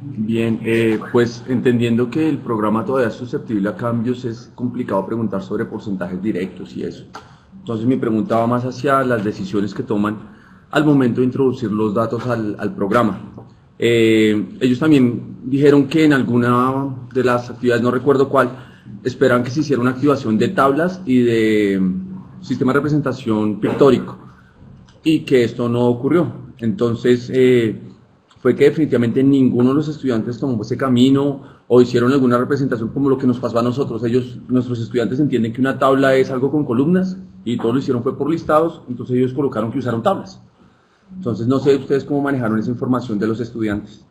Bien, pues entendiendo que el programa todavía es susceptible a cambios, es complicado preguntar sobre porcentajes directos y eso. Entonces mi pregunta va más hacia las decisiones que toman al momento de introducir los datos al programa. Ellos también dijeron que en alguna de las actividades, no recuerdo cuál, esperan que se hiciera una activación de tablas y de sistema de representación pictórico, y que esto no ocurrió. Entonces, fue que definitivamente ninguno de los estudiantes tomó ese camino o hicieron alguna representación como lo que nos pasó a nosotros. Nuestros estudiantes entienden que una tabla es algo con columnas y todo lo hicieron fue por listados, entonces ellos colocaron que usaron tablas. Entonces, no sé ustedes cómo manejaron esa información de los estudiantes.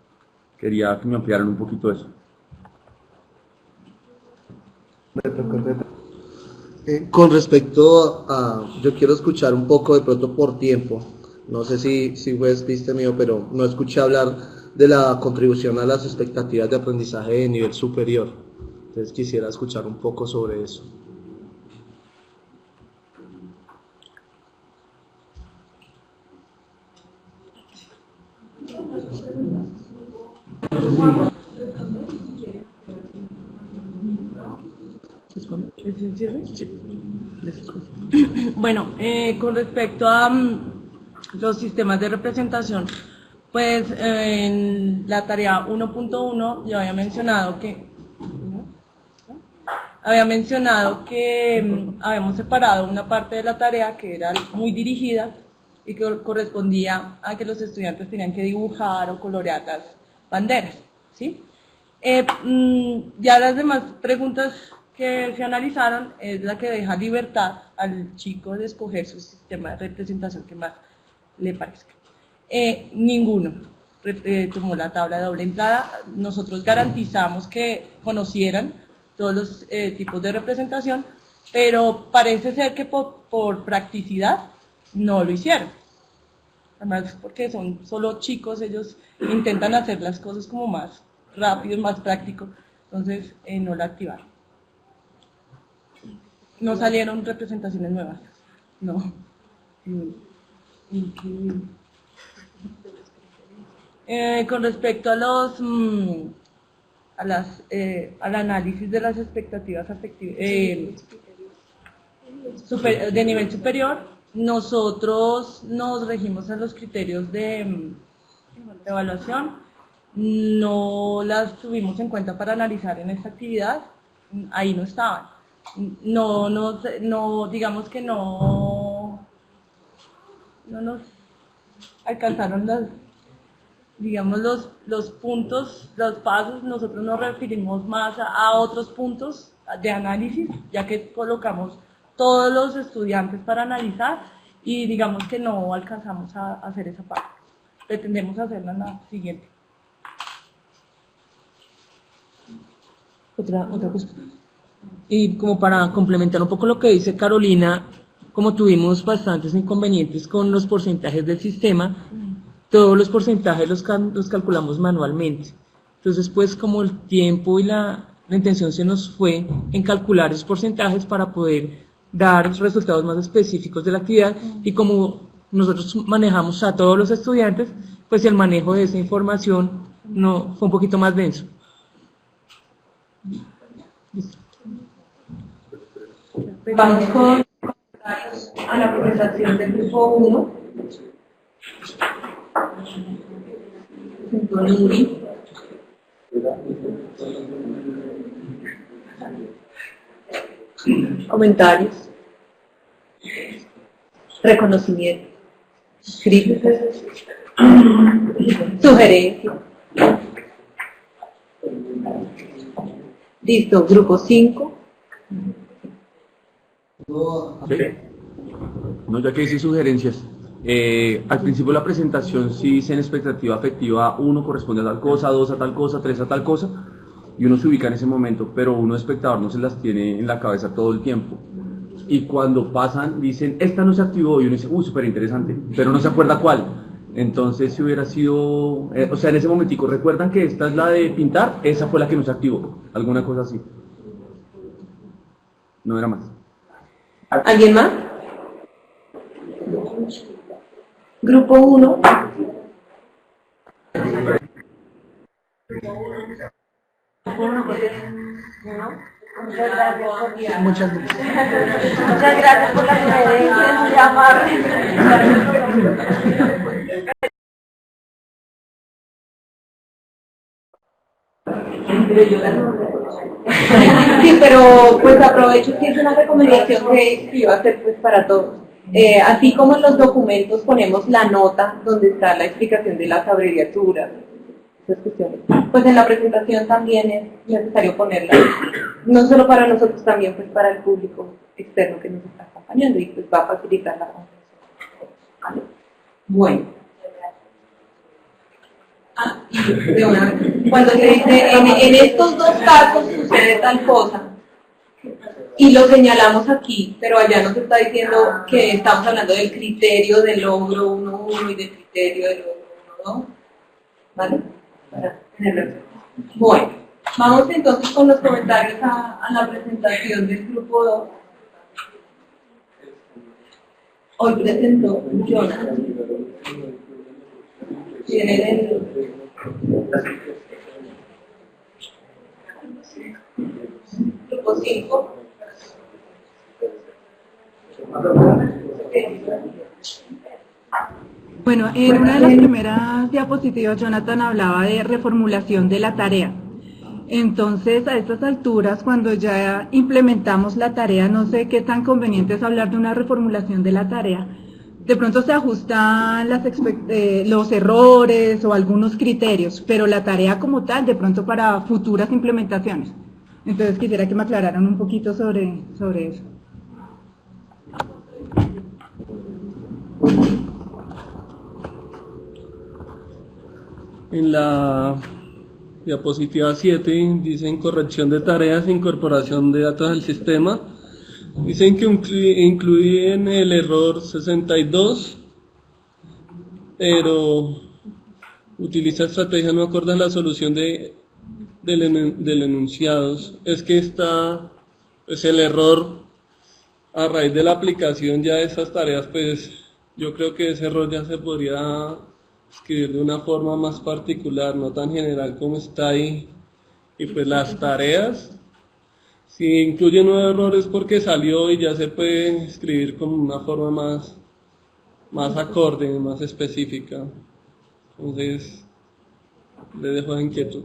Quería que me ampliaran un poquito eso. Con respecto a, yo quiero escuchar un poco de pronto por tiempo, no sé si fue despiste mío, pero no escuché hablar de la contribución a las expectativas de aprendizaje de nivel superior, entonces quisiera escuchar un poco sobre eso. Bueno, con respecto a los sistemas de representación, pues en la tarea 1.1 yo había mencionado que habíamos separado una parte de la tarea que era muy dirigida y que correspondía a que los estudiantes tenían que dibujar o colorear las banderas, ¿sí? Ya las demás preguntas que se analizaron es la que deja libertad al chico de escoger su sistema de representación que más le parezca. Ninguno tomó la tabla de doble entrada. Nosotros garantizamos que conocieran todos los tipos de representación, pero parece ser que por practicidad no lo hicieron. Además, porque son solo chicos, ellos intentan hacer las cosas como más rápido, más práctico, entonces no la activaron. No salieron representaciones nuevas, no. Con respecto a los al análisis de las expectativas afectivas de nivel superior, nosotros nos regimos a los criterios de evaluación, no las tuvimos en cuenta para analizar en esta actividad, ahí no estaban. No, digamos que no nos alcanzaron los puntos, los pasos. Nosotros nos referimos más a otros puntos de análisis, ya que colocamos todos los estudiantes para analizar y digamos que no alcanzamos a hacer esa parte. Pretendemos hacerla en la siguiente. Otra cosa. Y como para complementar un poco lo que dice Carolina, como tuvimos bastantes inconvenientes con los porcentajes del sistema, todos los porcentajes los calculamos manualmente. Entonces, pues como el tiempo y la intención se nos fue en calcular esos porcentajes para poder dar resultados más específicos de la actividad, y como nosotros manejamos a todos los estudiantes, pues el manejo de esa información no fue un poquito más denso. Vamos con a la presentación del grupo 1. Nuri. Comentarios. Reconocimiento. Críticas. Sugerencias. Listo, grupo 5. ¿Sí? No, ya que hice sugerencias. Al principio de la presentación sí dice en expectativa afectiva 1 corresponde a tal cosa, 2 a tal cosa, 3 a tal cosa, y uno se ubica en ese momento, pero uno espectador no se las tiene en la cabeza todo el tiempo. Y cuando pasan, dicen, esta no se activó, y uno dice, súper interesante, pero no se acuerda cuál. Entonces, si hubiera sido, o sea, en ese momentico, ¿recuerdan que esta es la de pintar? Esa fue la que no se activó, alguna cosa así. No era más. ¿Alguien más? Grupo 1. Muchas gracias. Muchas gracias por la sugerencia, muy amable. Sí, pero pues aprovecho que es una recomendación que iba a hacer pues para todos. Así como en los documentos ponemos la nota donde está la explicación de las abreviaturas, esas cuestiones, pues en la presentación también es necesario ponerla, no solo para nosotros, también pues para el público externo que nos está acompañando y pues va a facilitar la comprensión. ¿Vale? Bueno. De una vez. Cuando se dice en estos dos casos sucede tal cosa y lo señalamos aquí, pero allá nos está diciendo que estamos hablando del criterio del logro 1.1 y del criterio del logro 1.2, ¿vale? Para tenerlo. Bueno, vamos entonces con los comentarios a la presentación del grupo 2. Hoy presentó Jonathan. Tienen el grupo 5. Bueno, en una de las primeras diapositivas Jonathan hablaba de reformulación de la tarea. Entonces, a estas alturas, cuando ya implementamos la tarea, no sé qué tan conveniente es hablar de una reformulación de la tarea. De pronto se ajustan los errores o algunos criterios, pero la tarea como tal, de pronto para futuras implementaciones. Entonces, quisiera que me aclararan un poquito sobre eso. En la diapositiva 7 dicen corrección de tareas e incorporación de datos al sistema. Dicen que incluyen el error 62, pero utiliza estrategias no acorde a la solución del enunciados. Es que está pues el error a raíz de la aplicación ya de esas tareas, pues yo creo que ese error ya se podría escribir de una forma más particular, no tan general como está ahí. Y pues las tareas, si incluye nuevos errores porque salió y ya se puede escribir con una forma más acorde, más específica. Entonces, le dejo de inquietud.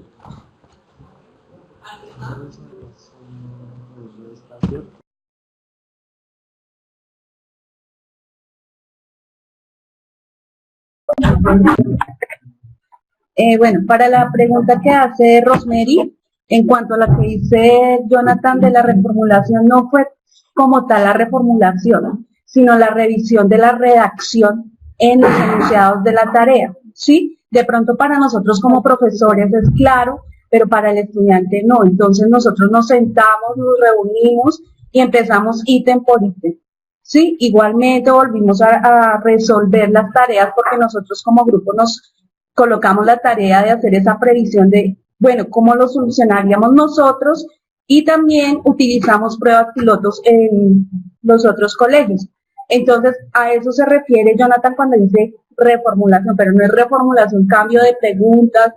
Bueno, para la pregunta que hace Rosemary, en cuanto a la que dice Jonathan de la reformulación, no fue como tal la reformulación, sino la revisión de la redacción en los enunciados de la tarea, ¿sí? De pronto para nosotros como profesores es claro, pero para el estudiante no. Entonces nosotros nos sentamos, nos reunimos y empezamos ítem por ítem, ¿sí? Igualmente volvimos a resolver las tareas porque nosotros como grupo nos colocamos la tarea de hacer esa previsión de, bueno, cómo lo solucionaríamos nosotros, y también utilizamos pruebas pilotos en los otros colegios. Entonces, a eso se refiere Jonathan cuando dice reformulación, pero no es reformulación, cambio de preguntas,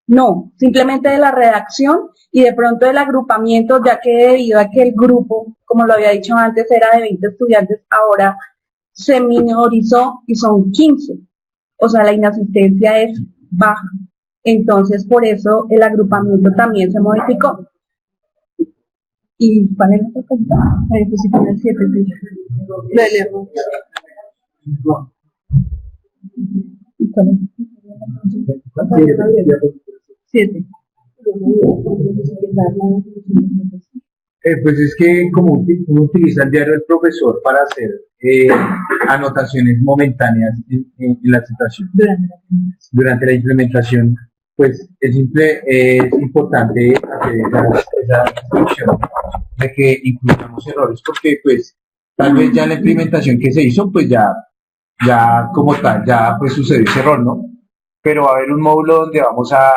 no, simplemente de la redacción y de pronto del agrupamiento, ya que debido a que el grupo, como lo había dicho antes, era de 20 estudiantes, ahora se minorizó y son 15. O sea, la inasistencia es baja. Entonces, por eso el agrupamiento también se modificó. ¿Y cuál es la pregunta? Pues si tiene 7, ¿y cuál es? 7. Pues es que como uno utiliza el diario del profesor para hacer anotaciones momentáneas en la situación durante la implementación, pues es importante hacer esa distinción de que incluyamos errores, porque pues tal vez ya en la implementación que se hizo, pues ya como tal, ya pues sucedió ese error, ¿no? Pero va a haber un módulo donde vamos a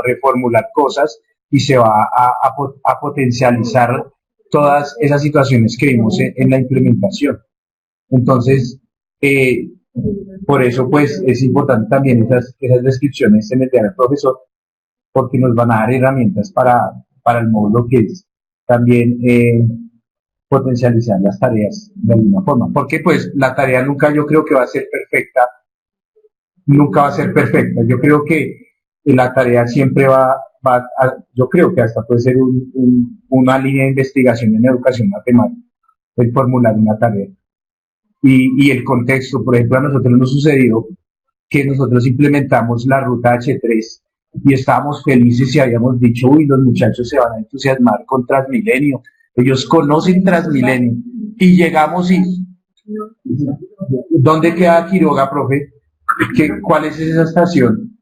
reformular cosas y se va a potencializar todas esas situaciones que vimos en la implementación. Entonces, Por eso, pues, es importante también esas descripciones se meter al profesor, porque nos van a dar herramientas para el módulo que es también potencializar las tareas de alguna forma. Porque, pues, la tarea nunca yo creo que va a ser perfecta, nunca va a ser perfecta. Yo creo que la tarea siempre yo creo que hasta puede ser una línea de investigación en educación matemática, el formular una tarea. Y el contexto, por ejemplo, a nosotros nos sucedió que nosotros implementamos la ruta H3 y estábamos felices y habíamos dicho, uy, los muchachos se van a entusiasmar con Transmilenio, ellos conocen Transmilenio. Y llegamos y, ¿dónde queda Quiroga, profe? ¿Cuál es esa estación?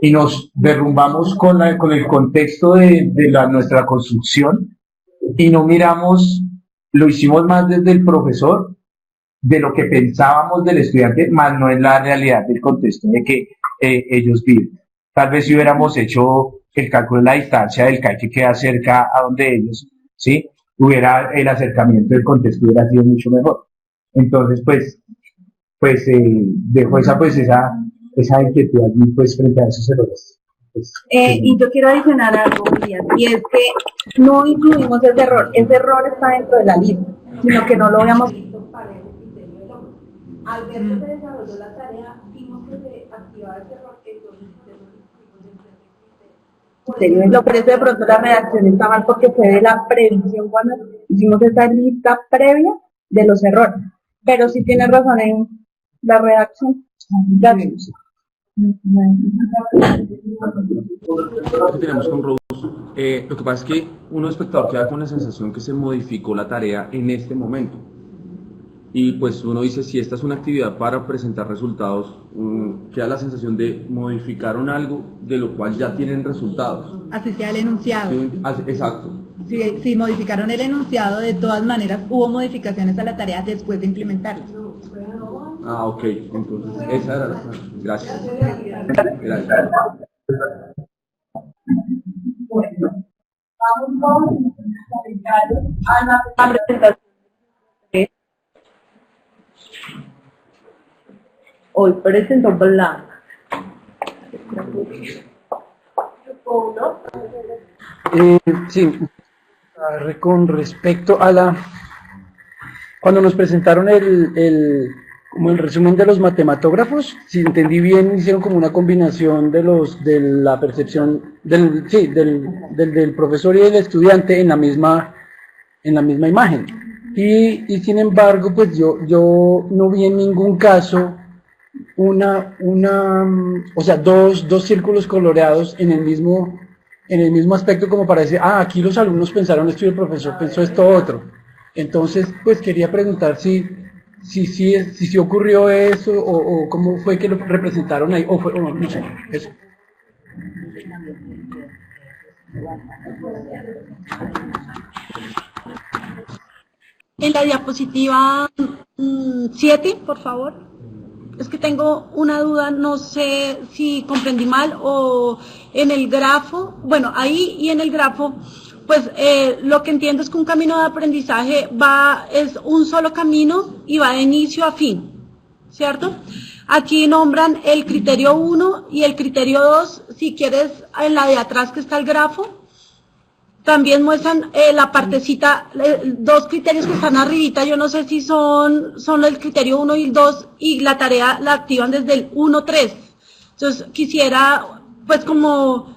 Y nos derrumbamos con el contexto de nuestra construcción y no miramos, lo hicimos más desde el profesor, de lo que pensábamos del estudiante, más no en la realidad del contexto de que ellos viven. Tal vez si hubiéramos hecho el cálculo de la distancia del CAI que queda cerca a donde ellos, ¿sí? El acercamiento del contexto hubiera sido mucho mejor. Entonces, dejo esa inquietud allí, pues, frente a esos errores. Y yo quiero adicionar algo, William, y es que no incluimos ese error está dentro de la lista, sino que no lo habíamos visto para el criterio del logro. Al ver que se desarrolló la tarea, vimos que se activaba ese error, entonces por eso de pronto la redacción está mal, porque fue de la previsión cuando hicimos esa lista previa de los errores, pero sí tiene razón en la redacción. Gracias. Lo que tenemos con Rose, lo que pasa es que uno espectador queda con la sensación que se modificó la tarea en este momento. Y pues uno dice, si esta es una actividad para presentar resultados, queda la sensación de modificaron algo de lo cual ya tienen resultados. Así sea el enunciado. Sí, exacto. Si modificaron el enunciado, de todas maneras hubo modificaciones a la tarea después de implementarla. Ah, ok. Entonces, esa era la... Gracias. Gracias. Bueno, vamos a la presentación. Hoy presentó Blanca. Sí, con respecto a cuando nos presentaron como el resumen de los matematógrafos, si entendí bien, hicieron como una combinación de la percepción del profesor y del estudiante en la misma imagen. Y sin embargo, pues yo no vi en ningún caso o sea, dos círculos coloreados en el mismo aspecto, como para decir, aquí los alumnos pensaron esto y el profesor pensó esto otro. Entonces, pues quería preguntar si ocurrió eso, o cómo fue que lo representaron ahí, o no sé, eso. En la diapositiva 7, por favor. Es que tengo una duda, no sé si comprendí mal o en el grafo, bueno, ahí y en el grafo, pues lo que entiendo es que un camino de aprendizaje es un solo camino y va de inicio a fin, ¿cierto? Aquí nombran el criterio 1 y el criterio 2, si quieres, en la de atrás que está el grafo. También muestran la partecita, dos criterios que están arribita, yo no sé si son el criterio 1 y el 2, y la tarea la activan desde el 1-3. Entonces quisiera, pues como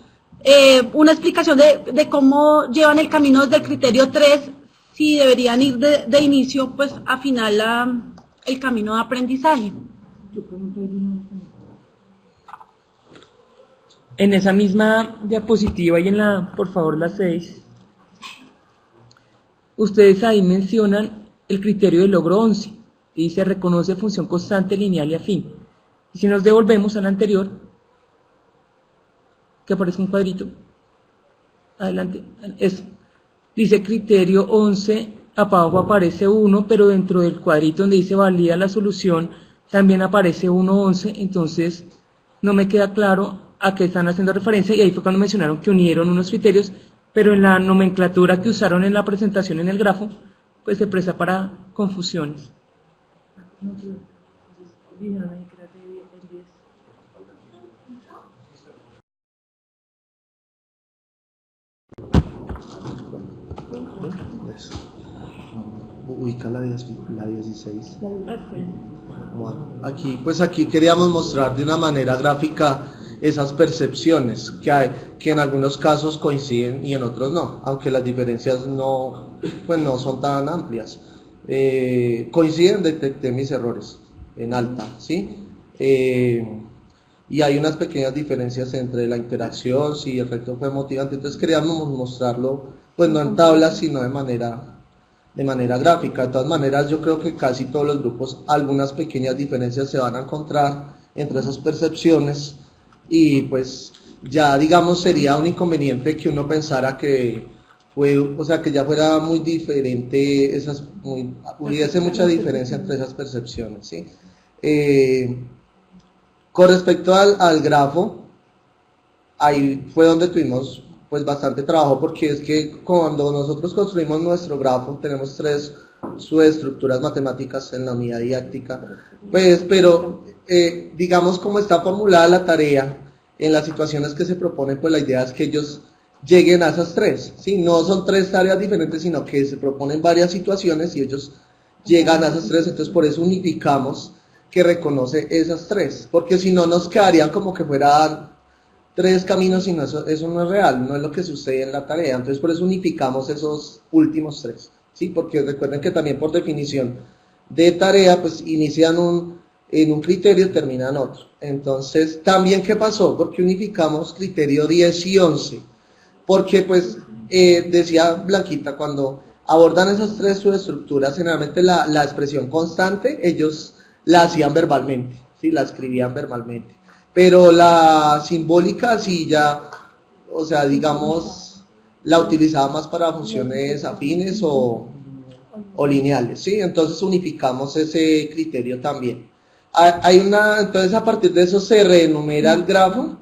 una explicación de cómo llevan el camino desde el criterio 3, si deberían ir de inicio, pues a final el camino de aprendizaje. En esa misma diapositiva y por favor, la 6, ustedes ahí mencionan el criterio de logro 11, que dice reconoce función constante, lineal y afín. Y si nos devolvemos al anterior, que aparece un cuadrito, adelante, eso, dice criterio 11, abajo aparece 1, pero dentro del cuadrito donde dice valida la solución, también aparece 1-11, entonces no me queda claro a qué están haciendo referencia, y ahí fue cuando mencionaron que unieron unos criterios, pero en la nomenclatura que usaron en la presentación en el grafo, pues se presta para confusiones. Eso. Ubica la 16. Bueno, aquí queríamos mostrar de una manera gráfica esas percepciones que hay, que en algunos casos coinciden y en otros no, aunque las diferencias no son tan amplias. Coinciden, detecté mis errores en alta, ¿sí? Y hay unas pequeñas diferencias entre la interacción, si el reto fue motivante, entonces queríamos mostrarlo, pues no en tablas, sino de manera gráfica. De todas maneras, yo creo que casi todos los grupos, algunas pequeñas diferencias se van a encontrar entre esas percepciones, y pues ya digamos sería un inconveniente que uno pensara que que ya fuera muy diferente, hubiese mucha diferencia entre esas percepciones, ¿sí? Con respecto al grafo, ahí fue donde tuvimos pues bastante trabajo, porque es que cuando nosotros construimos nuestro grafo tenemos 3 subestructuras matemáticas en la unidad didáctica, pues pero digamos como está formulada la tarea en las situaciones que se proponen, pues la idea es que ellos lleguen a esas 3, ¿sí? No son 3 tareas diferentes, sino que se proponen varias situaciones y ellos llegan a esas 3, entonces por eso unificamos que reconoce esas 3, porque si no nos quedarían como que fueran 3 caminos, y no, eso no es real, no es lo que sucede en la tarea. Entonces por eso unificamos esos últimos 3, ¿sí? Porque recuerden que también por definición de tarea pues inician en un criterio y terminan otro. Entonces también, ¿qué pasó? Porque unificamos criterio 10 y 11, porque pues decía Blanquita, cuando abordan esas 3 subestructuras, generalmente la expresión constante ellos la hacían verbalmente, ¿sí? La escribían verbalmente, pero la simbólica sí ya, o sea, digamos, la utilizaba más para funciones afines o lineales, ¿sí? Entonces unificamos ese criterio también. Entonces a partir de eso se reenumera el grafo,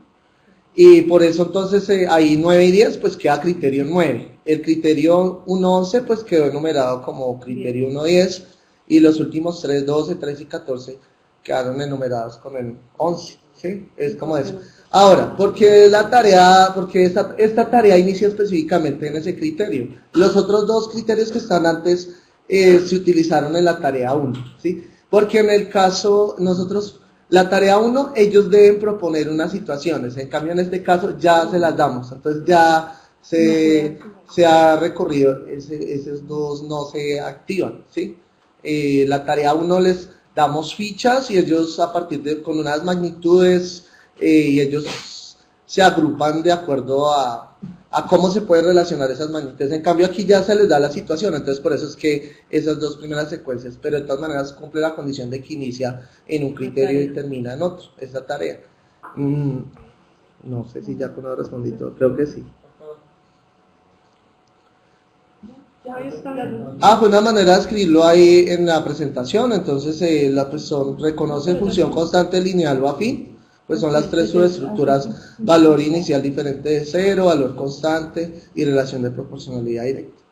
y por eso entonces ahí 9 y 10 pues queda criterio 9, el criterio 1-11 pues quedó enumerado como criterio 1-10, y los últimos 3, 12, 13 y 14 quedaron enumerados con el 11, ¿sí? Es como eso. Ahora, ¿por qué esta tarea inicia específicamente en ese criterio? Los otros 2 criterios que están antes se utilizaron en la tarea 1, ¿sí? Porque en el caso, la tarea 1, ellos deben proponer unas situaciones, en cambio en este caso ya se las damos, entonces ya se ha recorrido, esos 2 no se activan, ¿sí? La tarea 1 les damos fichas y ellos con unas magnitudes, y ellos se agrupan de acuerdo a cómo se pueden relacionar esas magnitudes. En cambio aquí ya se les da la situación, entonces por eso es que esas 2 primeras secuencias, pero de todas maneras cumple la condición de que inicia en un criterio y termina en otro, esa tarea. No sé si ya con eso respondí todo, creo que sí. Pues una manera de escribirlo ahí en la presentación. Entonces reconoce función constante, lineal o afín, pues son las 3 subestructuras: valor inicial diferente de 0, valor constante y relación de proporcionalidad directa.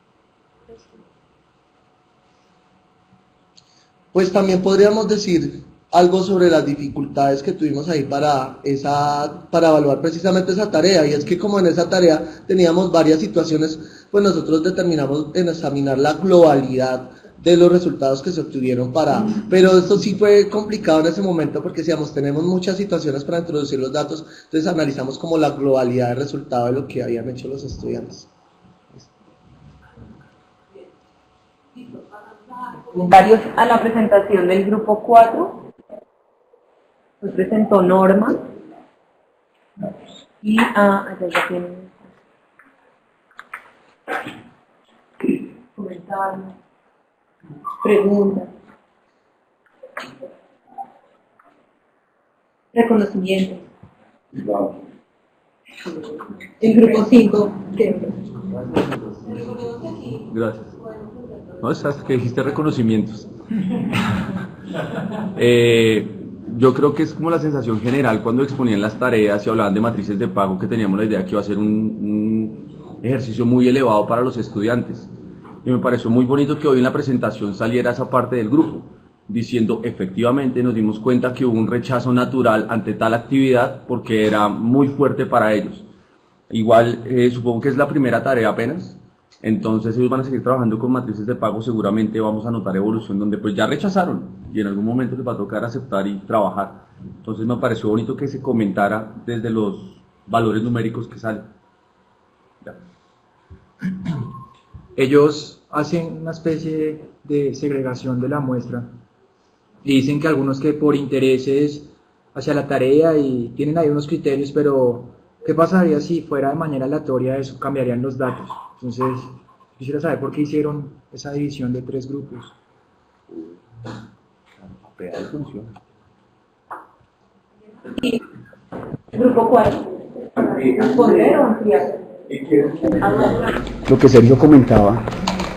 Pues también podríamos decir algo sobre las dificultades que tuvimos ahí para evaluar precisamente esa tarea, y es que como en esa tarea teníamos varias situaciones, pues nosotros determinamos en examinar la globalidad de los resultados que se obtuvieron pero esto sí fue complicado en ese momento, porque decíamos, tenemos muchas situaciones para introducir los datos, entonces analizamos como la globalidad del resultado de lo que habían hecho los estudiantes. Comentarios a la presentación del grupo 4. Nos presentó Norma. Y allá ya tienen comentarios, preguntas, reconocimientos. El grupo 5. Gracias. No, es que dijiste reconocimientos. Yo creo que es como la sensación general cuando exponían las tareas y hablaban de matrices de pago, que teníamos la idea que iba a ser un ejercicio muy elevado para los estudiantes. Y me pareció muy bonito que hoy en la presentación saliera esa parte del grupo, diciendo efectivamente nos dimos cuenta que hubo un rechazo natural ante tal actividad porque era muy fuerte para ellos. Igual, supongo que es la primera tarea apenas, entonces ellos van a seguir trabajando con matrices de pago, seguramente vamos a notar evolución donde pues ya rechazaron y en algún momento les va a tocar aceptar y trabajar. Entonces me pareció bonito que se comentara desde los valores numéricos que salen. Ya. Ellos hacen una especie de segregación de la muestra y dicen que algunos que por intereses hacia la tarea y tienen ahí unos criterios, pero ¿qué pasaría si fuera de manera aleatoria eso? Cambiarían los datos. Entonces, quisiera saber por qué hicieron esa división de 3 grupos. Grupo 4. ¿Responder o ampliar? Lo que Sergio comentaba,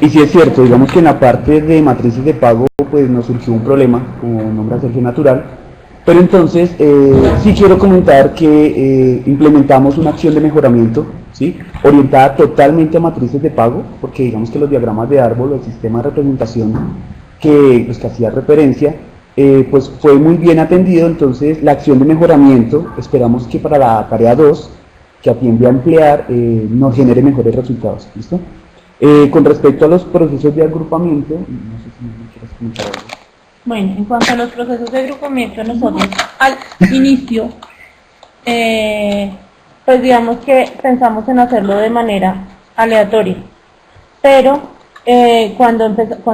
y si es cierto, digamos que en la parte de matrices de pago pues nos surgió un problema, como nombra Sergio, natural, pero entonces sí quiero comentar que implementamos una acción de mejoramiento, ¿sí?, orientada totalmente a matrices de pago, porque digamos que los diagramas de árbol o el sistema de representación que hacía referencia, pues fue muy bien atendido. Entonces la acción de mejoramiento, esperamos que para la tarea 2, que atiende a emplear, nos genere mejores resultados. ¿Listo? Con respecto a los procesos de agrupamiento, no sé si me quieres comentar algo. Bueno, en cuanto a los procesos de agrupamiento, nosotros al inicio, pues digamos que pensamos en hacerlo de manera aleatoria, pero cuando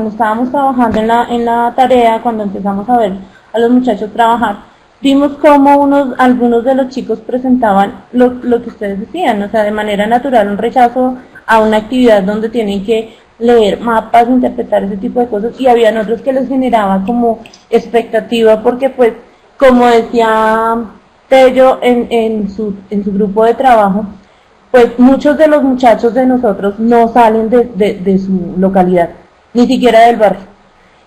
estábamos trabajando en la tarea, cuando empezamos a ver a los muchachos trabajar, vimos cómo algunos de los chicos presentaban lo que ustedes decían, o sea, de manera natural un rechazo a una actividad donde tienen que leer mapas, interpretar ese tipo de cosas, y habían otros que les generaba como expectativa, porque pues, como decía Tello en su grupo de trabajo, pues muchos de los muchachos de nosotros no salen de su localidad, ni siquiera del barrio.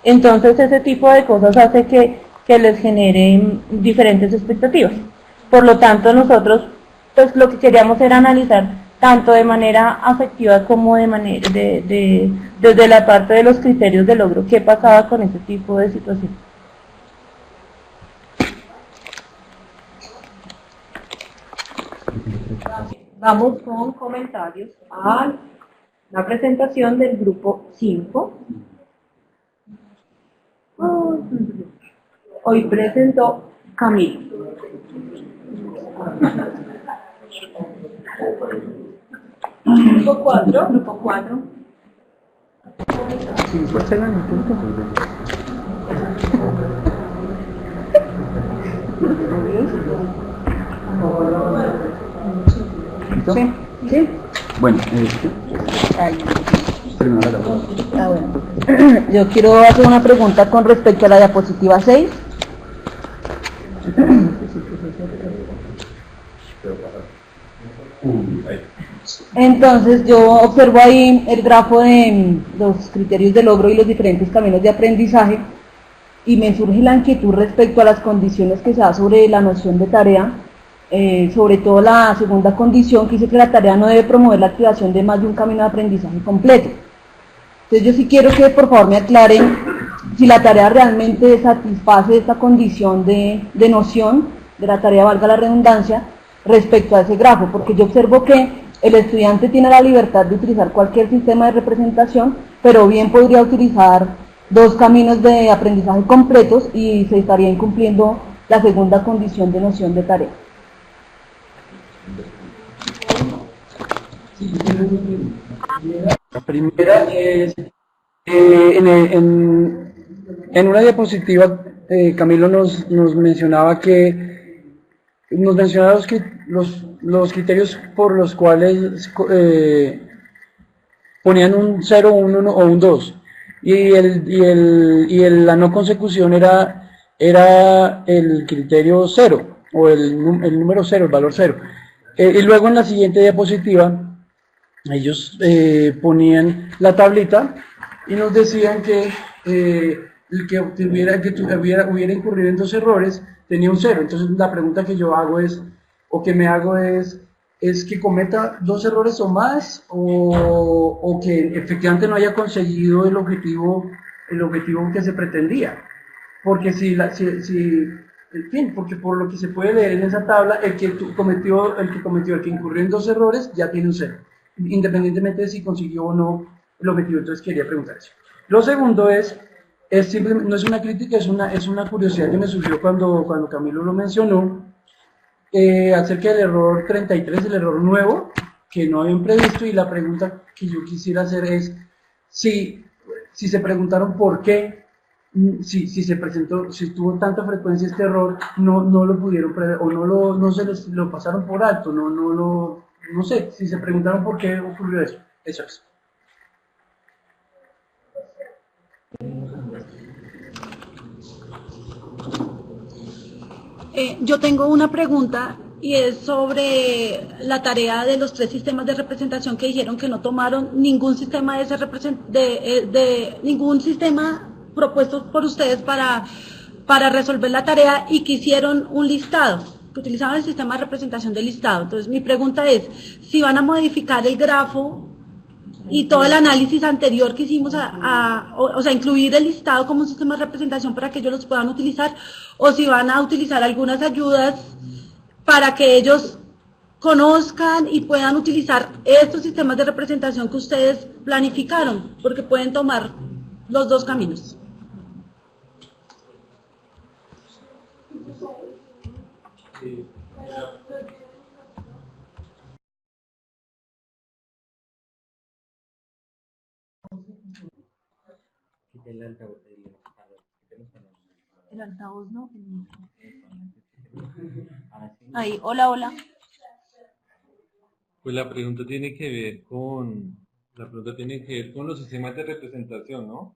Entonces ese tipo de cosas hace que les generen diferentes expectativas. Por lo tanto, nosotros pues lo que queríamos era analizar tanto de manera afectiva como de manera desde la parte de los criterios de logro, qué pasaba con ese tipo de situación. Vamos con comentarios a la presentación del grupo 5. Hoy presentó Camilo. Grupo 4. Sí, pues se dan punto. ¿Sí? ¿Sí? Bueno, bueno. Yo quiero hacer una pregunta con respecto a la diapositiva 6. Entonces yo observo ahí el grafo de los criterios de logro y los diferentes caminos de aprendizaje, y me surge la inquietud respecto a las condiciones que se da sobre la noción de tarea, sobre todo la segunda condición, que dice que la tarea no debe promover la activación de más de un camino de aprendizaje completo. Entonces yo sí quiero que por favor me aclaren si la tarea realmente satisface esta condición de noción de la tarea, valga la redundancia, respecto a ese grafo, porque yo observo que el estudiante tiene la libertad de utilizar cualquier sistema de representación, pero bien podría utilizar 2 caminos de aprendizaje completos y se estaría incumpliendo la segunda condición de noción de tarea. La primera es, en una diapositiva, Camilo nos mencionaba los criterios por los cuales ponían un 0, un 1 o un 2, y la no consecución era el criterio 0, o el número 0, el valor 0. Y luego en la siguiente diapositiva ellos ponían la tablita y nos decían que el que hubiera incurrido en 2 errores tenía un 0. Entonces la pregunta que yo hago es que cometa 2 errores o más, o que efectivamente no haya conseguido el objetivo que se pretendía. porque en fin, porque por lo que se puede leer en esa tabla, el que incurrió en 2 errores ya tiene un 0, independientemente de si consiguió o no el objetivo. Entonces quería preguntar eso. Lo segundo es simplemente, no es una crítica, es una curiosidad que me surgió cuando Camilo lo mencionó, acerca del error 33, el error nuevo, que no habían previsto, y la pregunta que yo quisiera hacer es si se preguntaron por qué, si se presentó, si tuvo tanta frecuencia este error, no lo pudieron prever, o no se lo pasaron por alto, no sé, si se preguntaron por qué ocurrió eso. Eso es. Yo tengo una pregunta y es sobre la tarea de los 3 sistemas de representación que dijeron que no tomaron ningún sistema ningún sistema propuesto por ustedes para resolver la tarea, y que hicieron un listado, que utilizaban el sistema de representación del listado. Entonces mi pregunta es si van a modificar el grafo y todo el análisis anterior que hicimos, o sea, incluir el listado como un sistema de representación para que ellos los puedan utilizar, o si van a utilizar algunas ayudas para que ellos conozcan y puedan utilizar estos sistemas de representación que ustedes planificaron, porque pueden tomar los 2 caminos. El altavoz no. Ahí, hola. Pues la pregunta tiene que ver con los sistemas de representación, ¿no?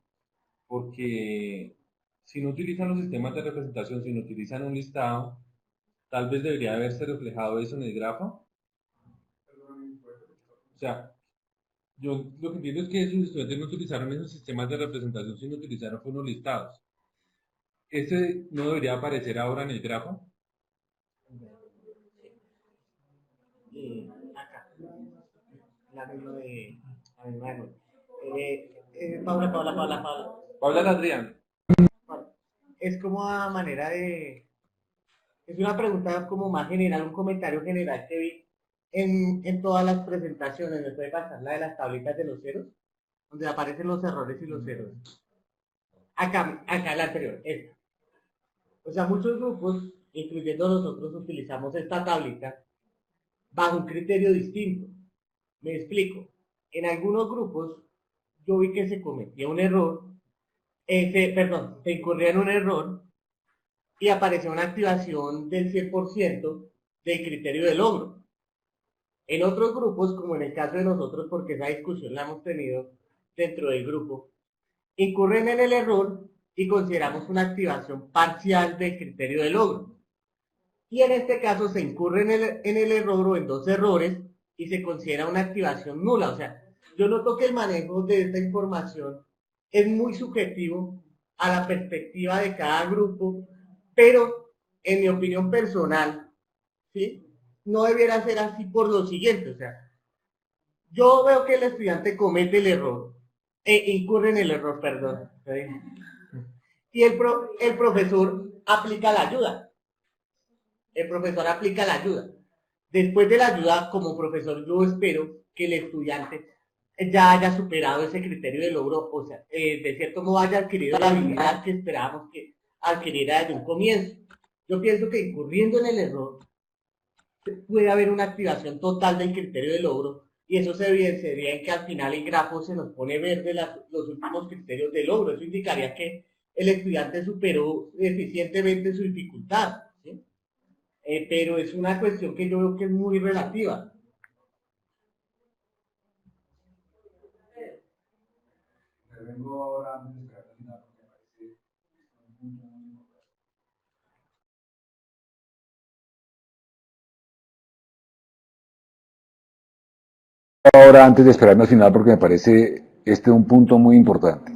Porque si no utilizan los sistemas de representación, si no utilizan un listado, tal vez debería haberse reflejado eso en el grafo. O sea, yo lo que entiendo es que esos estudiantes no utilizaron esos sistemas de representación, sino utilizaron unos listados. ¿Ese no debería aparecer ahora en el grafo? Acá, la misma de Paula. Paula Adrián. Es como a manera de... Es una pregunta como más general, un comentario general que vi en todas las presentaciones. ¿Me puede pasar la de las tablitas de los ceros? Donde aparecen los errores y los ceros. Acá la anterior, esta. O sea, muchos grupos, incluyendo nosotros, utilizamos esta tablita bajo un criterio distinto. Me explico. En algunos grupos yo vi que se cometía un error, se incurría en un error y aparecía una activación del 100% del criterio de logro. En otros grupos, como en el caso de nosotros, porque esa discusión la hemos tenido dentro del grupo, incurren en el error y consideramos una activación parcial del criterio de logro. Y en este caso se incurre en el error o en 2 errores y se considera una activación nula. O sea, yo noto que el manejo de esta información es muy subjetivo a la perspectiva de cada grupo, pero en mi opinión personal, ¿sí?, no debiera ser así por lo siguiente. O sea, yo veo que el estudiante comete el error, incurre en el error, perdón, ¿sí?, y el profesor aplica la ayuda. Después de la ayuda, como profesor, yo espero que el estudiante ya haya superado ese criterio de logro, o sea, de cierto modo haya adquirido la habilidad que esperábamos que adquiriera desde un comienzo. Yo pienso que incurriendo en el error puede haber una activación total del criterio de logro, y eso se evidenciaría en que al final el grafo se nos pone verde los últimos criterios de logro. Eso indicaría que el estudiante superó eficientemente su dificultad, ¿sí? Pero es una cuestión que yo veo que es muy relativa. Ahora, antes de esperarme al final, porque me parece un punto muy importante.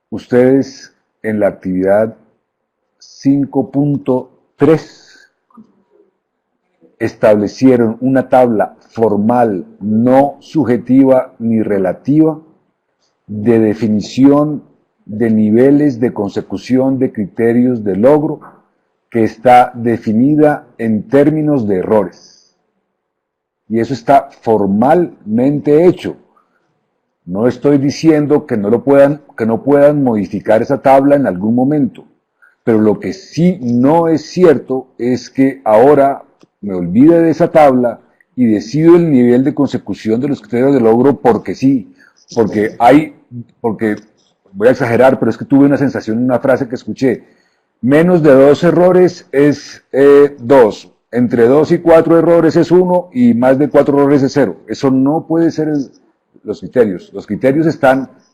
Ustedes en la actividad 5.3 establecieron una tabla formal, no subjetiva ni relativa, de definición de niveles de consecución de criterios de logro que está definida en términos de errores. Y eso está formalmente hecho. No estoy diciendo que no puedan modificar esa tabla en algún momento, pero lo que sí no es cierto es que ahora me olvide de esa tabla y decido el nivel de consecución de los criterios de logro porque sí, porque voy a exagerar, pero es que tuve una sensación, una frase que escuché, menos de 2 errores es 2, entre 2 y 4 errores es 1 y más de 4 errores es 0. Eso no puede ser los criterios. Los criterios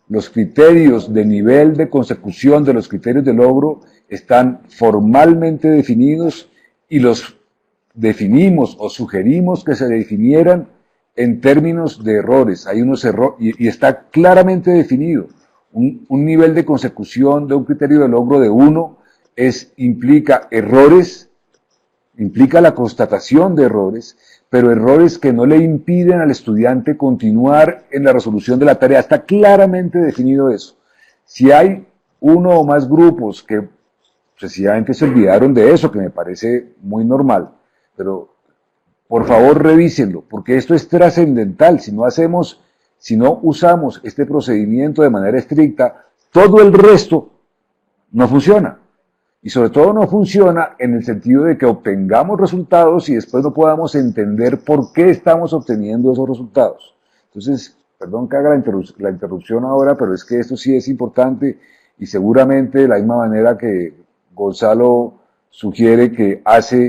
los criterios de nivel de consecución de los criterios de logro están formalmente definidos y los definimos o sugerimos que se definieran en términos de errores. Hay unos errores y está claramente definido. Un nivel de consecución de un criterio de logro de 1 implica errores, implica la constatación de errores, pero errores que no le impiden al estudiante continuar en la resolución de la tarea. Está claramente definido eso. Si hay uno o más grupos que sencillamente se olvidaron de eso, que me parece muy normal, pero por favor revísenlo, porque esto es trascendental. Si no usamos este procedimiento de manera estricta, todo el resto no funciona. Y sobre todo no funciona en el sentido de que obtengamos resultados y después no podamos entender por qué estamos obteniendo esos resultados. Entonces, perdón que haga la interrupción ahora, pero es que esto sí es importante y seguramente de la misma manera que Gonzalo sugiere que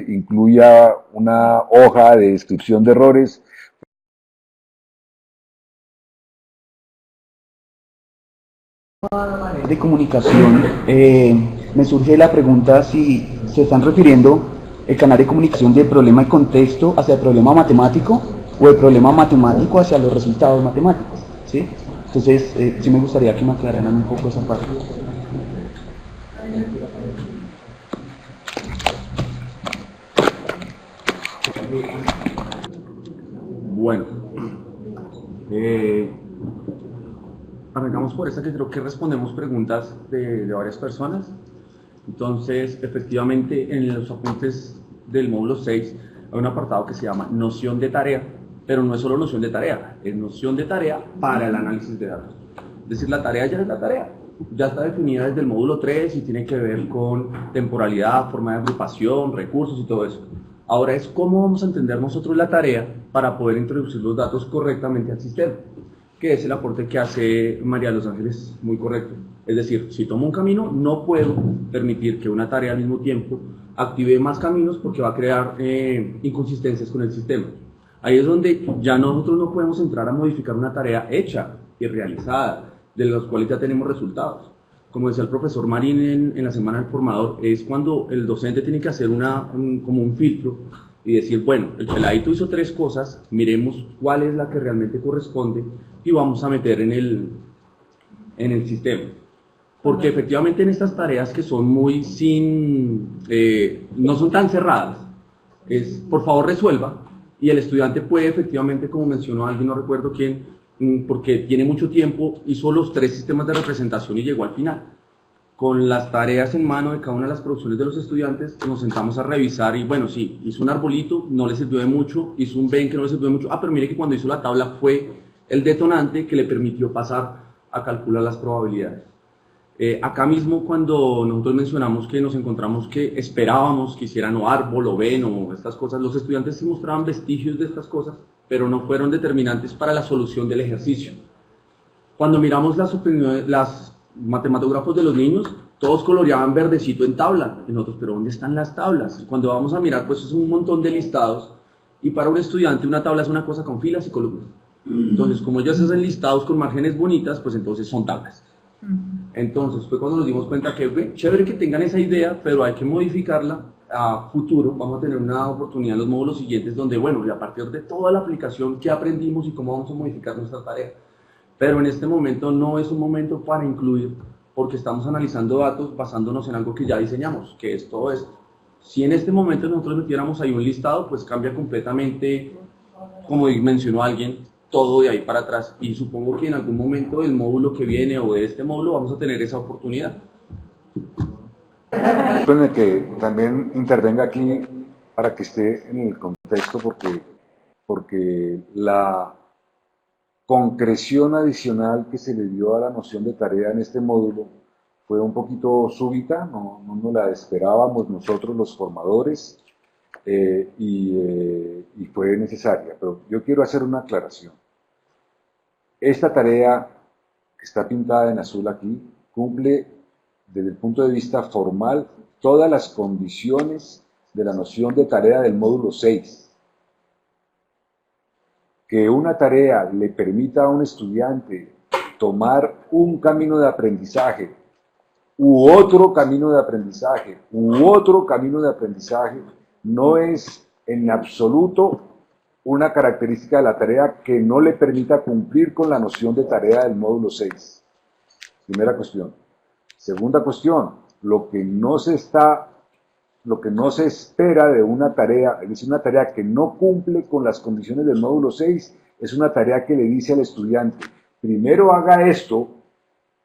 incluya una hoja de descripción de errores. De comunicación, me surge la pregunta si se están refiriendo el canal de comunicación del problema de contexto hacia el problema matemático o el problema matemático hacia los resultados matemáticos, ¿sí? Entonces, sí me gustaría que me aclararan un poco esa parte. Bueno, arrancamos por esta que creo que respondemos preguntas de varias personas. Entonces, efectivamente, en los apuntes del módulo 6 hay un apartado que se llama noción de tarea, pero no es solo noción de tarea, es noción de tarea para el análisis de datos. Es decir, la tarea ya es la tarea, ya está definida desde el módulo 3 y tiene que ver con temporalidad, forma de agrupación, recursos y todo eso. Ahora es cómo vamos a entender nosotros la tarea para poder introducir los datos correctamente al sistema, que es el aporte que hace María de los Ángeles, muy correcto. Es decir, si tomo un camino, no puedo permitir que una tarea al mismo tiempo active más caminos porque va a crear inconsistencias con el sistema. Ahí es donde ya nosotros no podemos entrar a modificar una tarea hecha y realizada, de las cuales ya tenemos resultados. Como decía el profesor Marín en la semana del formador, es cuando el docente tiene que hacer como un filtro y decir, bueno, el peladito hizo 3 cosas, miremos cuál es la que realmente corresponde y vamos a meter en el sistema. Porque efectivamente en estas tareas que son muy no son tan cerradas, es por favor resuelva, y el estudiante puede efectivamente, como mencionó alguien, no recuerdo quién, porque tiene mucho tiempo, hizo los 3 sistemas de representación y llegó al final. Con las tareas en mano de cada una de las producciones de los estudiantes, nos sentamos a revisar y bueno, sí, hizo un arbolito, no le sirvió de mucho, hizo un ven que no le sirvió de mucho, pero mire que cuando hizo la tabla fue el detonante que le permitió pasar a calcular las probabilidades. Acá mismo cuando nosotros mencionamos que nos encontramos que esperábamos que hicieran o árbol o ven o estas cosas, los estudiantes sí mostraban vestigios de estas cosas, pero no fueron determinantes para la solución del ejercicio. Cuando miramos las matematógrafos de los niños, todos coloreaban verdecito en tabla, en otros, pero ¿dónde están las tablas? Cuando vamos a mirar, pues es un montón de listados, y para un estudiante una tabla es una cosa con filas y columnas. Entonces, como ellos hacen listados con márgenes bonitas, pues entonces son tablas. Entonces fue cuando nos dimos cuenta que chévere que tengan esa idea, pero hay que modificarla a futuro. Vamos a tener una oportunidad en los módulos siguientes donde, bueno, y a partir de toda la aplicación que aprendimos y cómo vamos a modificar nuestra tarea. Pero en este momento no es un momento para incluir, porque estamos analizando datos basándonos en algo que ya diseñamos, que es todo esto. Si en este momento nosotros metiéramos ahí un listado, pues cambia completamente, como mencionó alguien, todo de ahí para atrás. Y supongo que en algún momento del módulo que viene o de este módulo vamos a tener esa oportunidad. En el que también intervenga aquí para que esté en el contexto, porque la concreción adicional que se le dio a la noción de tarea en este módulo fue un poquito súbita, no nos la esperábamos nosotros los formadores, y fue necesaria. Pero yo quiero hacer una aclaración. Esta tarea que está pintada en azul aquí cumple desde el punto de vista formal todas las condiciones de la noción de tarea del módulo 6. Que una tarea le permita a un estudiante tomar un camino de aprendizaje u otro camino de aprendizaje u otro camino de aprendizaje no es en absoluto una característica de la tarea que no le permita cumplir con la noción de tarea del módulo 6. Primera cuestión. Segunda cuestión, lo que no se espera de una tarea, es decir, una tarea que no cumple con las condiciones del módulo 6, es una tarea que le dice al estudiante, primero haga esto,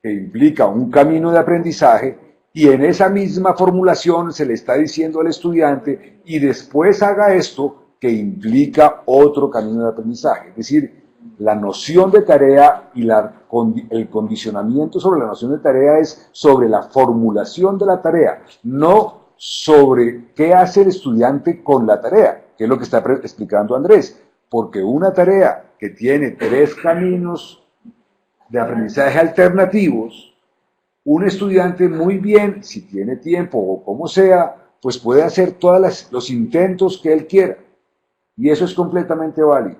que implica un camino de aprendizaje, y en esa misma formulación se le está diciendo al estudiante, y después haga esto, que implica otro camino de aprendizaje. Es decir, la noción de tarea y el condicionamiento sobre la noción de tarea es sobre la formulación de la tarea, no sobre qué hace el estudiante con la tarea, que es lo que está explicando Andrés, porque una tarea que tiene 3 caminos de aprendizaje alternativos, un estudiante muy bien, si tiene tiempo o como sea, pues puede hacer todos los intentos que él quiera, y eso es completamente válido.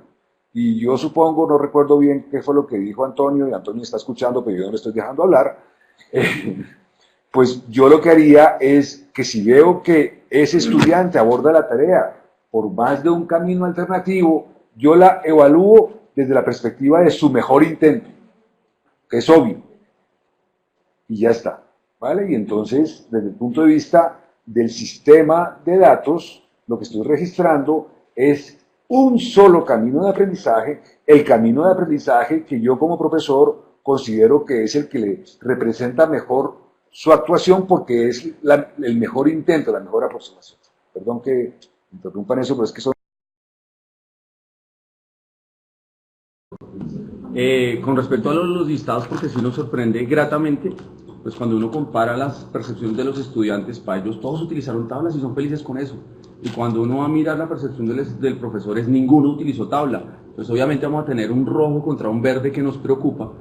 Y yo supongo, no recuerdo bien qué fue lo que dijo Antonio, y Antonio está escuchando, pero yo no le estoy dejando hablar, pues yo lo que haría es que si veo que ese estudiante aborda la tarea por más de un camino alternativo, yo la evalúo desde la perspectiva de su mejor intento, que es obvio, y ya está, ¿vale? Y entonces, desde el punto de vista del sistema de datos, lo que estoy registrando es un solo camino de aprendizaje, el camino de aprendizaje que yo como profesor considero que es el que le representa mejor su actuación porque es el mejor intento, la mejor aproximación. Perdón que interrumpan eso, pero es que son... Con respecto a los listados, porque sí nos sorprende gratamente, pues cuando uno compara las percepciones de los estudiantes, para ellos todos utilizaron tablas y son felices con eso. Y cuando uno va a mirar la percepción del profesor, ninguno utilizó tabla. Entonces obviamente vamos a tener un rojo contra un verde que nos preocupa.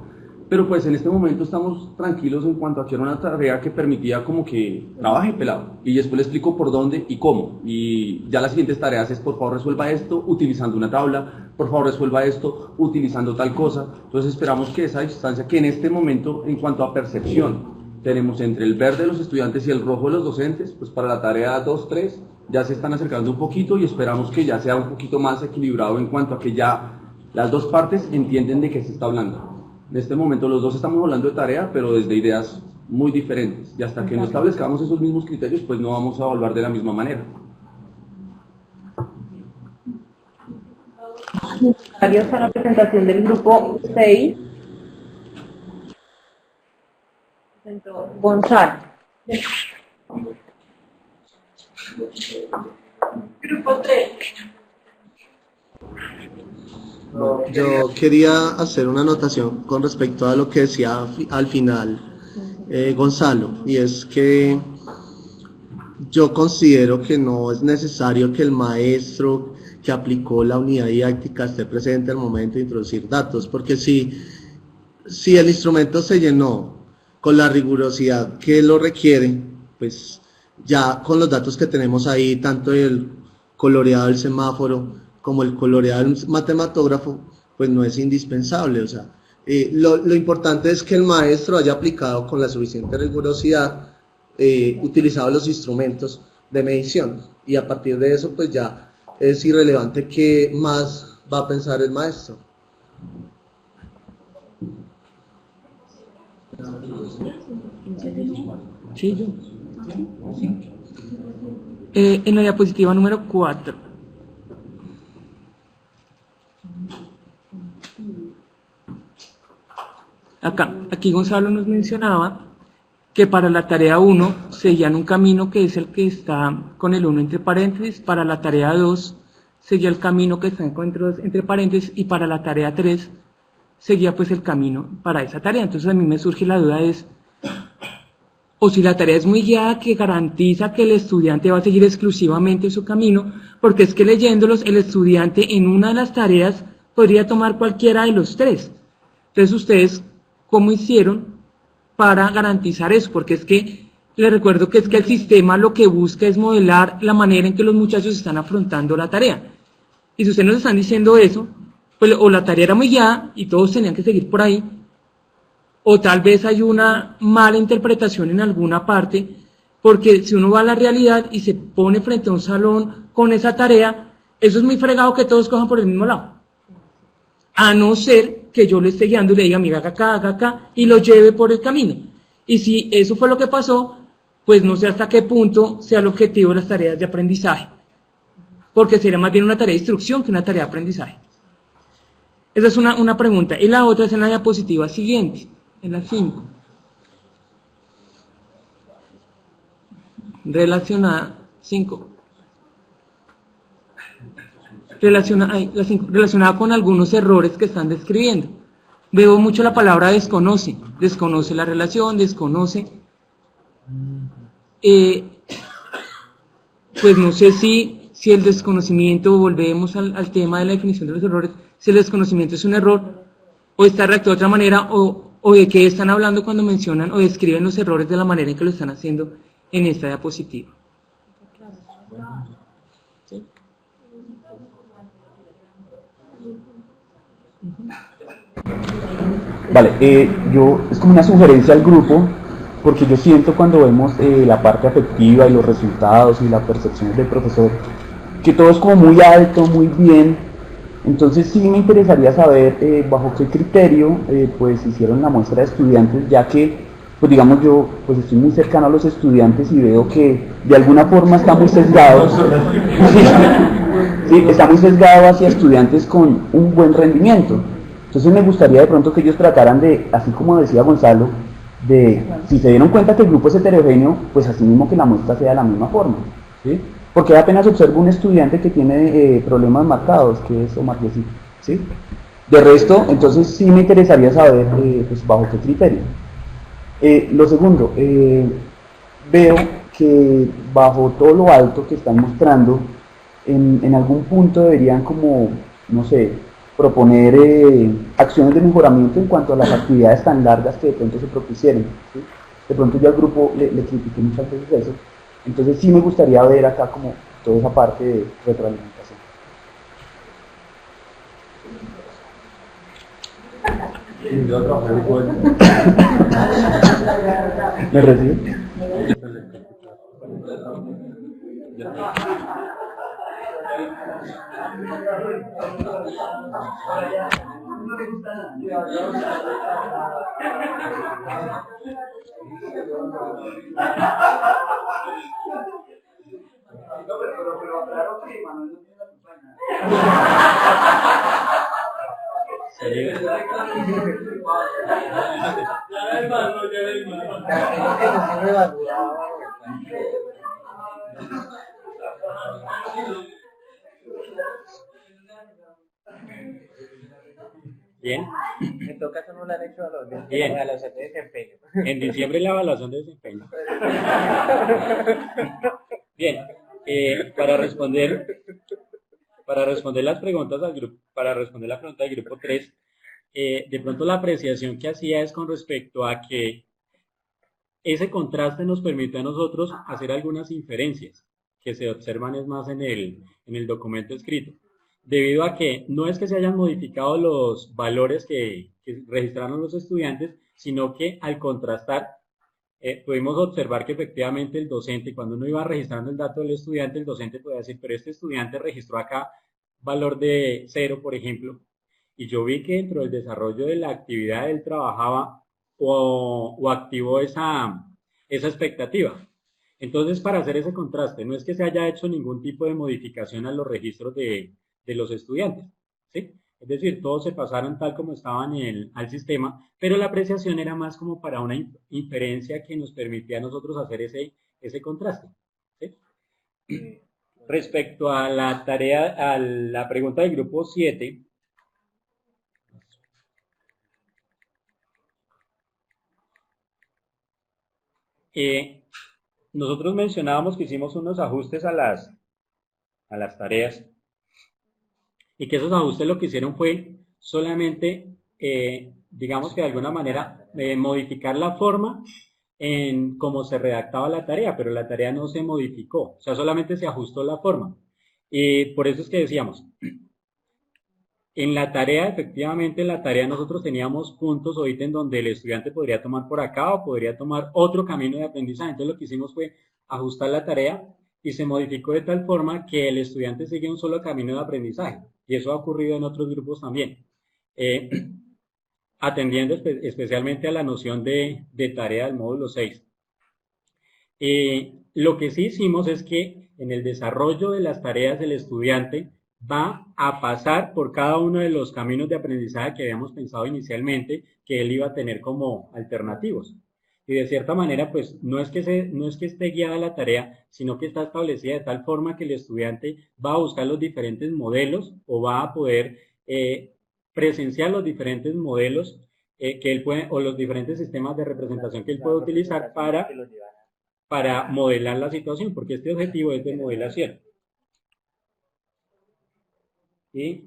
Pero pues en este momento estamos tranquilos en cuanto a que era una tarea que permitía como que trabaje pelado. Y después le explico por dónde y cómo. Y ya las siguientes tareas es, por favor resuelva esto utilizando una tabla, por favor resuelva esto utilizando tal cosa. Entonces esperamos que esa distancia que en este momento en cuanto a percepción tenemos entre el verde de los estudiantes y el rojo de los docentes, pues para la tarea 2-3 ya se están acercando un poquito y esperamos que ya sea un poquito más equilibrado en cuanto a que ya las dos partes entienden de qué se está hablando. En este momento los dos estamos hablando de tarea, pero desde ideas muy diferentes. Y hasta que no establezcamos esos mismos criterios, pues no vamos a evaluar de la misma manera. Comentarios a la presentación del grupo 6. Gonzalo. Grupo 3. Yo quería hacer una anotación con respecto a lo que decía al final Gonzalo, y es que yo considero que no es necesario que el maestro que aplicó la unidad didáctica esté presente al momento de introducir datos, porque si el instrumento se llenó con la rigurosidad que lo requiere, pues ya con los datos que tenemos ahí, tanto el coloreado del semáforo como el coloreado del matematógrafo, pues no es indispensable. O sea, lo importante es que el maestro haya aplicado con la suficiente rigurosidad, utilizado los instrumentos de medición, y a partir de eso pues ya es irrelevante qué más va a pensar el maestro. Sí, yo. En la diapositiva número 4. Aquí Gonzalo nos mencionaba que para la tarea 1 seguían un camino que es el que está con el 1 entre paréntesis, para la tarea 2 seguía el camino que está entre paréntesis, y para la tarea 3 seguía pues el camino para esa tarea. Entonces a mí me surge la duda o si la tarea es muy guiada, que garantiza que el estudiante va a seguir exclusivamente su camino, porque es que leyéndolos el estudiante en una de las tareas podría tomar cualquiera de los 3. Entonces ustedes, ¿cómo hicieron para garantizar eso? Porque es que les recuerdo que es que el sistema lo que busca es modelar la manera en que los muchachos están afrontando la tarea. Y si ustedes nos están diciendo eso, pues o la tarea era muy guiada y todos tenían que seguir por ahí, o tal vez hay una mala interpretación en alguna parte, porque si uno va a la realidad y se pone frente a un salón con esa tarea, eso es muy fregado que todos cojan por el mismo lado. A no ser que yo le esté guiando y le diga, mira, haga acá, y lo lleve por el camino. Y si eso fue lo que pasó, pues no sé hasta qué punto sea el objetivo de las tareas de aprendizaje, porque sería más bien una tarea de instrucción que una tarea de aprendizaje. Esa es una pregunta. Y la otra es en la diapositiva siguiente, en la 5. Relacionada, 5. Relacionada con algunos errores que están describiendo. Veo mucho la palabra desconoce la relación, desconoce. Pues no sé si el desconocimiento, volvemos al tema de la definición de los errores, si el desconocimiento es un error, o está redactado de otra manera, o de qué están hablando cuando mencionan o describen los errores de la manera en que lo están haciendo en esta diapositiva. ¿Sí? Vale, es como una sugerencia al grupo, porque yo siento cuando vemos la parte afectiva y los resultados y las percepciones del profesor, que todo es como muy alto, muy bien. Entonces sí me interesaría saber bajo qué criterio pues hicieron la muestra de estudiantes, ya que pues digamos yo pues estoy muy cercano a los estudiantes y veo que de alguna forma está muy sesgado. Sí, está muy sesgado hacia estudiantes con un buen rendimiento. Entonces me gustaría de pronto que ellos trataran de, así como decía Gonzalo, de, si se dieron cuenta que el grupo es heterogéneo, pues así mismo que la muestra sea de la misma forma, ¿sí? Porque apenas observo un estudiante que tiene problemas marcados, que es Omar Yesí, ¿sí? De resto, entonces sí me interesaría saber pues bajo qué criterio. Lo segundo, veo que bajo todo lo alto que están mostrando, en algún punto deberían como, no sé, proponer acciones de mejoramiento en cuanto a las actividades tan largas que de pronto se propusieron, ¿sí? De pronto yo al grupo le critiqué muchas veces eso, entonces sí me gustaría ver acá como toda esa parte de retroalimentación. ¿Me recibe? Bien. En todo caso no le han hecho Bien. evaluación de desempeño. En diciembre la evaluación de desempeño. Bien. Para responder las preguntas al grupo, para responder la pregunta del grupo 3, de pronto la apreciación que hacía es con respecto a que ese contraste nos permite a nosotros hacer algunas inferencias que se observan es más en el documento escrito, debido a que no es que se hayan modificado los valores que registraron los estudiantes, sino que al contrastar pudimos observar que efectivamente el docente, cuando uno iba registrando el dato del estudiante, el docente podía decir, pero este estudiante registró acá valor de 0, por ejemplo, y yo vi que dentro del desarrollo de la actividad él trabajaba o activó esa expectativa. Entonces, para hacer ese contraste, no es que se haya hecho ningún tipo de modificación a los registros de los estudiantes, ¿sí? Es decir, todos se pasaron tal como estaban al sistema, pero la apreciación era más como para una inferencia que nos permitía a nosotros hacer ese contraste. ¿Sí? Respecto a la tarea, a la pregunta del grupo 7, nosotros mencionábamos que hicimos unos ajustes a las tareas y que esos ajustes lo que hicieron fue solamente, digamos que de alguna manera, modificar la forma en cómo se redactaba la tarea, pero la tarea no se modificó, o sea, solamente se ajustó la forma. Y por eso es que decíamos, en la tarea, efectivamente, en la tarea nosotros teníamos puntos o ítems donde el estudiante podría tomar por acá o podría tomar otro camino de aprendizaje. Entonces lo que hicimos fue ajustar la tarea y se modificó de tal forma que el estudiante sigue un solo camino de aprendizaje. Y eso ha ocurrido en otros grupos también. Atendiendo especialmente a la noción de tarea del módulo 6. Lo que sí hicimos es que en el desarrollo de las tareas del estudiante va a pasar por cada uno de los caminos de aprendizaje que habíamos pensado inicialmente que él iba a tener como alternativos. Y de cierta manera, pues no es que esté guiada la tarea, sino que está establecida de tal forma que el estudiante va a buscar los diferentes modelos o va a poder presenciar los diferentes modelos que él puede, o los diferentes sistemas de representación que él puede utilizar para modelar la situación, porque este objetivo es de modelación. Y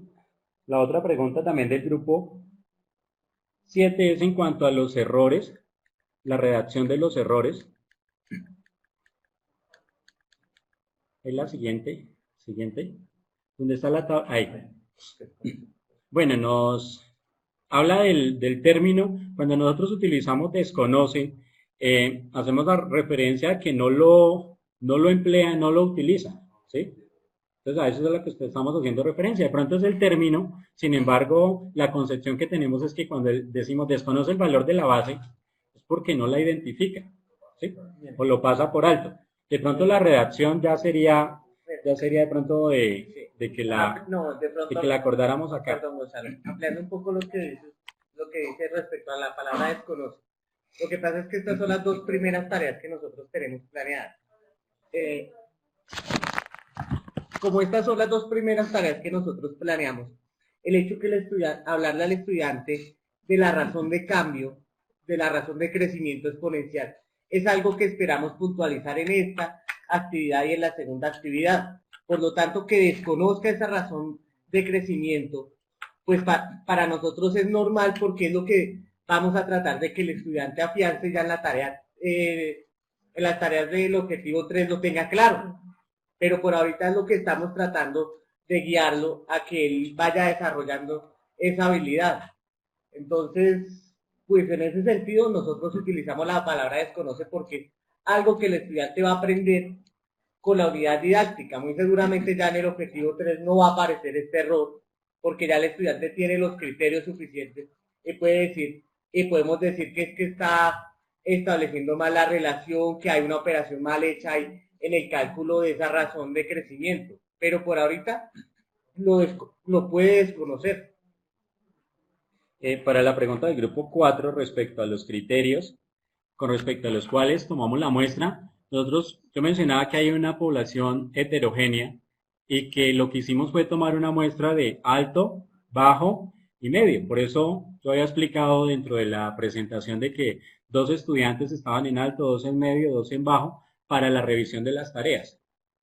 la otra pregunta también del grupo 7 es en cuanto a los errores, la redacción de los errores. Es la siguiente. ¿Dónde está la tabla? Ahí. Bueno, nos habla del término, cuando nosotros utilizamos desconoce, hacemos la referencia a que no lo emplea, no lo utiliza, ¿sí? Entonces a eso es a lo que estamos haciendo referencia. De pronto es el término, sin embargo, la concepción que tenemos es que cuando decimos desconoce el valor de la base, es porque no la identifica, ¿sí? O lo pasa por alto. De pronto la redacción ya sería de pronto de que la acordáramos acá. Perdón, Gonzalo, ampliando un poco lo que dice respecto a la palabra desconoce. Lo que pasa es que estas son las dos primeras tareas que nosotros tenemos planeadas. Como estas son las dos primeras tareas que nosotros planeamos, el hecho que hablarle al estudiante de la razón de cambio, de la razón de crecimiento exponencial, es algo que esperamos puntualizar en esta actividad y en la segunda actividad. Por lo tanto, que desconozca esa razón de crecimiento, pues para nosotros es normal, porque es lo que vamos a tratar de que el estudiante afiance ya en la tarea, en las tareas del objetivo 3 lo tenga claro. Pero por ahorita es lo que estamos tratando de guiarlo a que él vaya desarrollando esa habilidad. Entonces, pues en ese sentido nosotros utilizamos la palabra desconoce porque algo que el estudiante va a aprender con la unidad didáctica. Muy seguramente ya en el objetivo 3 no va a aparecer este error, porque ya el estudiante tiene los criterios suficientes y podemos decir que es que está estableciendo mal la relación, que hay una operación mal hecha ahí en el cálculo de esa razón de crecimiento, pero por ahorita lo puede desconocer. Para la pregunta del grupo 4 respecto a los criterios con respecto a los cuales tomamos la muestra, yo mencionaba que hay una población heterogénea y que lo que hicimos fue tomar una muestra de alto, bajo y medio. Por eso yo había explicado dentro de la presentación de que 2 estudiantes estaban en alto, 2 en medio, 2 en bajo, para la revisión de las tareas,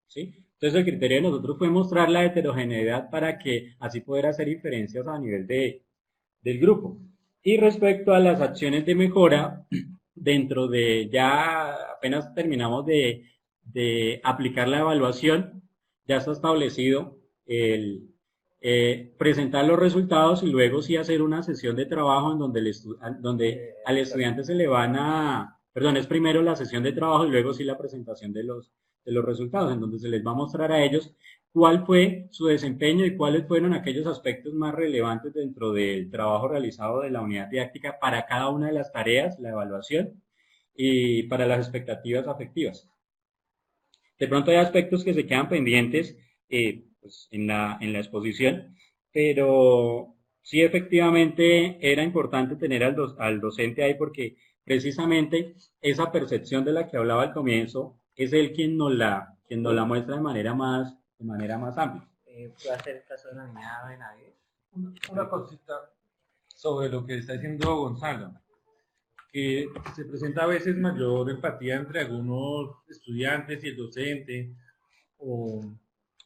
¿sí? Entonces el criterio de nosotros fue mostrar la heterogeneidad para que así poder hacer inferencias a nivel del grupo. Y respecto a las acciones de mejora, dentro de ya apenas terminamos de aplicar la evaluación, ya está establecido el presentar los resultados y luego sí hacer una sesión de trabajo en donde al estudiante se le van a... Perdón, es primero la sesión de trabajo y luego sí la presentación de los resultados, en donde se les va a mostrar a ellos cuál fue su desempeño y cuáles fueron aquellos aspectos más relevantes dentro del trabajo realizado de la unidad didáctica para cada una de las tareas, la evaluación y para las expectativas afectivas. De pronto hay aspectos que se quedan pendientes pues en la exposición, pero sí, efectivamente era importante tener al docente ahí porque precisamente esa percepción de la que hablaba al comienzo es él quien nos la muestra de manera más amplia. ¿Puedo hacer el caso de la niña Benavides? Una cosita sobre lo que está diciendo Gonzalo, que se presenta a veces mayor empatía entre algunos estudiantes y el docente, o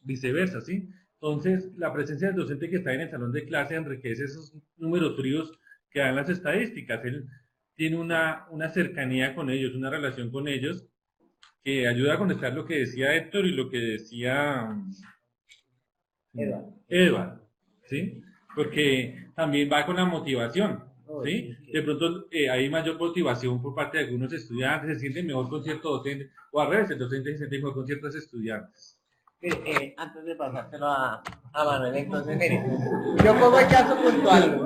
viceversa, ¿sí? Entonces, la presencia del docente que está en el salón de clase enriquece esos números fríos que dan las estadísticas. Él tiene una cercanía con ellos, una relación con ellos, que ayuda a contestar lo que decía Héctor y lo que decía Edward, ¿sí? Porque también va con la motivación, ¿sí? De pronto hay mayor motivación por parte de algunos estudiantes, se sienten mejor con cierto docente, o al revés, el docente se siente mejor con ciertos estudiantes. Antes de pasárselo a Manuel, entonces, mire, yo pongo el caso puntual,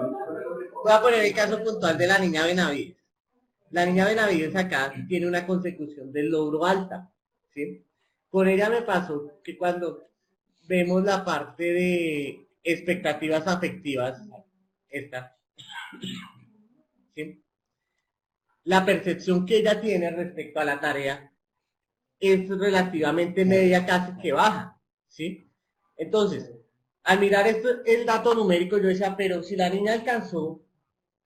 voy a poner el caso puntual de la niña Benavides. La niña Benavides acá tiene una consecución del logro alta, ¿sí? Con ella me pasó que cuando vemos la parte de expectativas afectivas, ¿sí? La percepción que ella tiene respecto a la tarea es relativamente media, casi que baja, ¿sí? Entonces, al mirar esto, el dato numérico, yo decía, pero si la niña alcanzó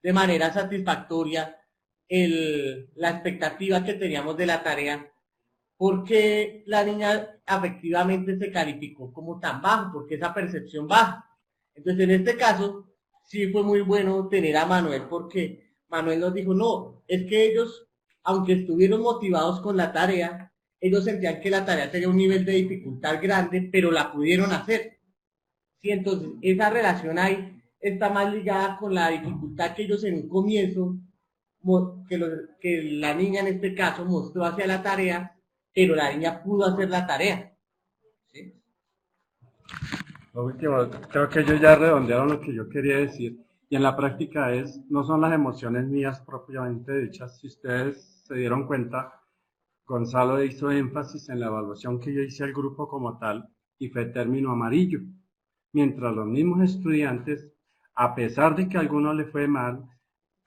de manera satisfactoria la expectativa que teníamos de la tarea, ¿por qué la niña afectivamente se calificó como tan bajo? ¿Por qué esa percepción baja? Entonces, en este caso, sí fue muy bueno tener a Manuel, porque Manuel nos dijo, no, es que ellos, aunque estuvieron motivados con la tarea, ellos sentían que la tarea tenía un nivel de dificultad grande, pero la pudieron hacer. Sí, entonces, esa relación ahí está más ligada con la dificultad que ellos en un comienzo, que la niña en este caso mostró hacia la tarea, pero la niña pudo hacer la tarea. ¿Sí? Lo último, creo que ellos ya redondearon lo que yo quería decir, y en la práctica no son las emociones mías propiamente dichas. Si ustedes se dieron cuenta, Gonzalo hizo énfasis en la evaluación que yo hice al grupo como tal y fue término amarillo, mientras los mismos estudiantes, a pesar de que a algunos le fue mal,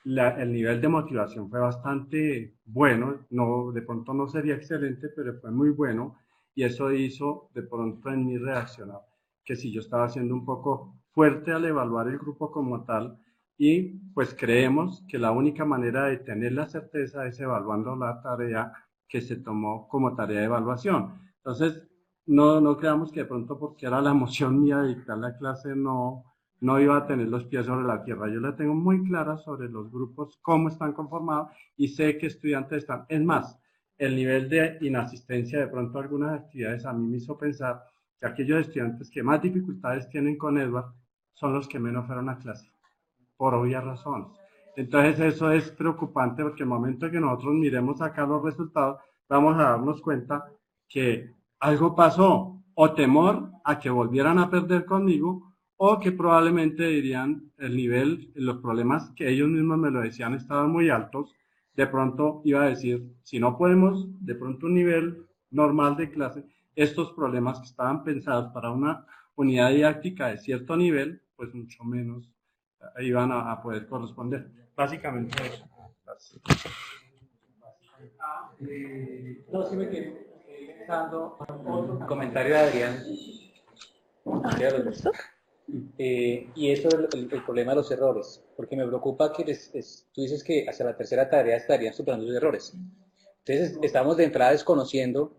el nivel de motivación fue bastante bueno, de pronto no sería excelente, pero fue muy bueno, y eso hizo de pronto en mí reaccionar, que si yo estaba siendo un poco fuerte al evaluar el grupo como tal, y pues creemos que la única manera de tener la certeza es evaluando la tarea que se tomó como tarea de evaluación. Entonces, no creamos que de pronto porque era la emoción mía de dictar la clase no iba a tener los pies sobre la tierra. Yo la tengo muy clara sobre los grupos, cómo están conformados, y sé qué estudiantes están. Es más, el nivel de inasistencia de pronto a algunas actividades a mí me hizo pensar que aquellos estudiantes que más dificultades tienen con Edward son los que menos fueron a clase, por obvias razones. Entonces eso es preocupante porque el momento que nosotros miremos acá los resultados, vamos a darnos cuenta que algo pasó, o temor a que volvieran a perder conmigo, o que probablemente dirían el nivel, los problemas que ellos mismos me lo decían estaban muy altos. De pronto iba a decir, si no podemos de pronto un nivel normal de clase, estos problemas que estaban pensados para una unidad didáctica de cierto nivel, pues mucho menos iban a poder corresponder. Básicamente eso. No, sí me quedé pensando un comentario de Adrián. Y eso es el problema de los errores, porque me preocupa que tú dices que hacia la tercera tarea estarían superando los errores. Entonces, estamos de entrada desconociendo,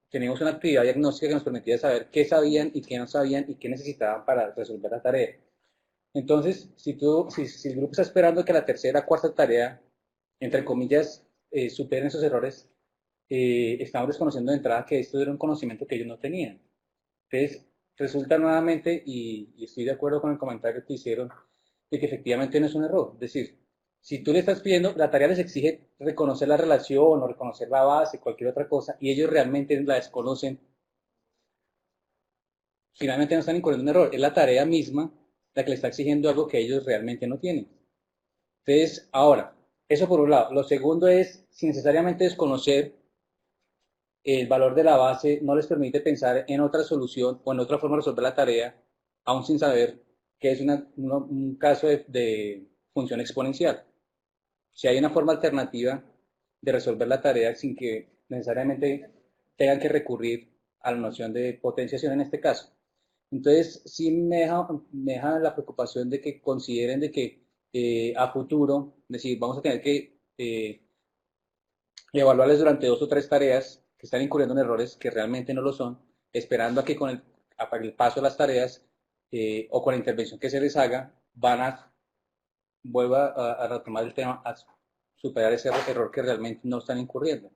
teníamos una actividad diagnóstica que nos permitía saber qué sabían y qué no sabían y qué necesitaban para resolver la tarea. Entonces, si el grupo está esperando que la tercera, cuarta tarea, entre comillas, superen esos errores, estamos desconociendo de entrada que esto era un conocimiento que ellos no tenían. Entonces, resulta nuevamente, y estoy de acuerdo con el comentario que hicieron, de que efectivamente no es un error. Es decir, si tú le estás pidiendo, la tarea les exige reconocer la relación o reconocer la base, cualquier otra cosa, y ellos realmente la desconocen, finalmente no están incurriendo en un error. Es la tarea misma la que le está exigiendo algo que ellos realmente no tienen. Entonces, ahora, eso por un lado. Lo segundo es, sin necesariamente desconocer el valor de la base, no les permite pensar en otra solución o en otra forma de resolver la tarea, aún sin saber que es un caso de función exponencial. Si hay una forma alternativa de resolver la tarea sin que necesariamente tengan que recurrir a la noción de potenciación en este caso. Entonces, sí me deja la preocupación de que consideren de que a futuro, es decir, vamos a tener que evaluarles durante 2 o 3 tareas que están incurriendo en errores que realmente no lo son, esperando a que con el paso de las tareas o con la intervención que se les haga, vuelva a retomar el tema, a superar ese error que realmente no están incurriendo.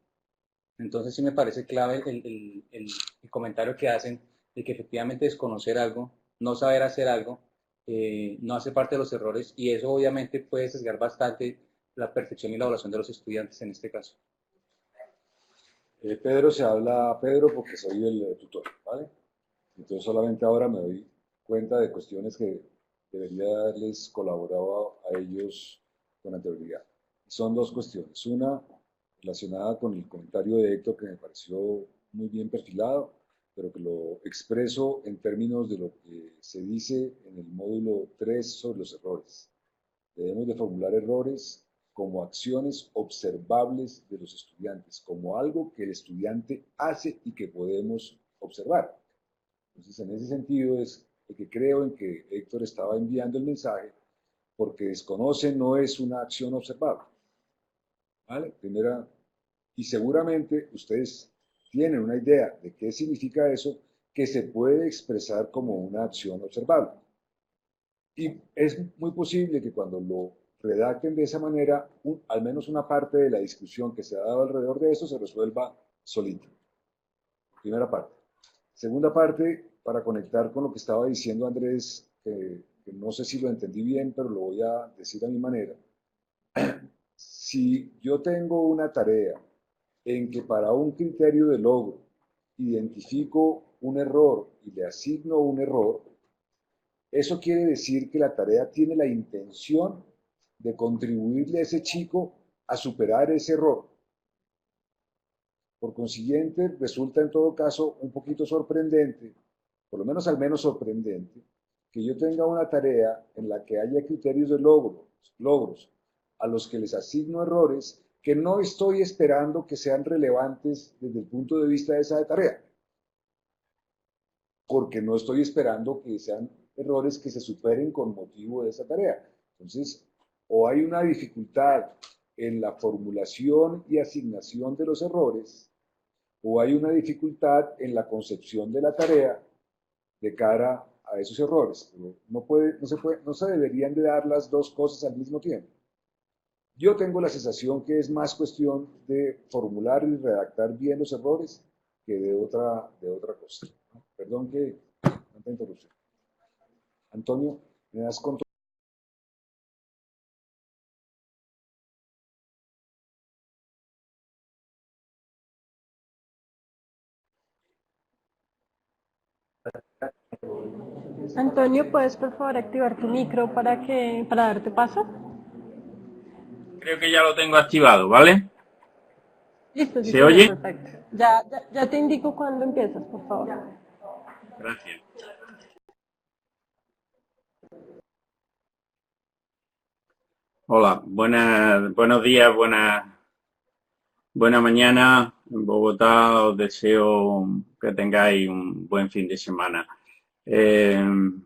Entonces sí me parece clave el comentario que hacen de que efectivamente desconocer algo, no saber hacer algo, no hace parte de los errores, y eso obviamente puede sesgar bastante la percepción y la evaluación de los estudiantes en este caso. Pedro, se habla Pedro porque soy el tutor, ¿vale? Entonces solamente ahora me doy cuenta de cuestiones que debería haberles colaborado a ellos con anterioridad. Son 2 cuestiones. Una, relacionada con el comentario de Héctor, que me pareció muy bien perfilado, pero que lo expreso en términos de lo que se dice en el módulo 3 sobre los errores. Debemos de formular errores como acciones observables de los estudiantes, como algo que el estudiante hace y que podemos observar. Entonces, en ese sentido es el que creo en que Héctor estaba enviando el mensaje, porque desconoce no es una acción observable. ¿Vale? Primera, y seguramente ustedes tienen una idea de qué significa eso, que se puede expresar como una acción observable. Y es muy posible que cuando lo redacten de esa manera, al menos una parte de la discusión que se ha dado alrededor de eso se resuelva solita. Primera parte. Segunda parte, para conectar con lo que estaba diciendo Andrés, que no sé si lo entendí bien, pero lo voy a decir a mi manera. Si yo tengo una tarea en que para un criterio de logro identifico un error y le asigno un error, eso quiere decir que la tarea tiene la intención de contribuirle a ese chico a superar ese error. Por consiguiente, resulta en todo caso un poquito sorprendente, por lo menos al menos sorprendente, que yo tenga una tarea en la que haya criterios de logros a los que les asigno errores que no estoy esperando que sean relevantes desde el punto de vista de esa tarea. Porque no estoy esperando que sean errores que se superen con motivo de esa tarea. Entonces, o hay una dificultad en la formulación y asignación de los errores, o hay una dificultad en la concepción de la tarea de cara a esos errores. Pero no se deberían de dar las 2 cosas al mismo tiempo. Yo tengo la sensación que es más cuestión de formular y redactar bien los errores que de otra cosa. Perdón que tanta interrupción. Antonio, ¿me das control? Antonio, ¿puedes por favor activar tu micro para darte paso? Creo que ya lo tengo activado, ¿vale? Listo, sí, ¿Se oye? perfecto. Ya te indico cuándo empiezas, por favor. Gracias. Hola, buenos días, buena mañana. En Bogotá os deseo que tengáis un buen fin de semana. En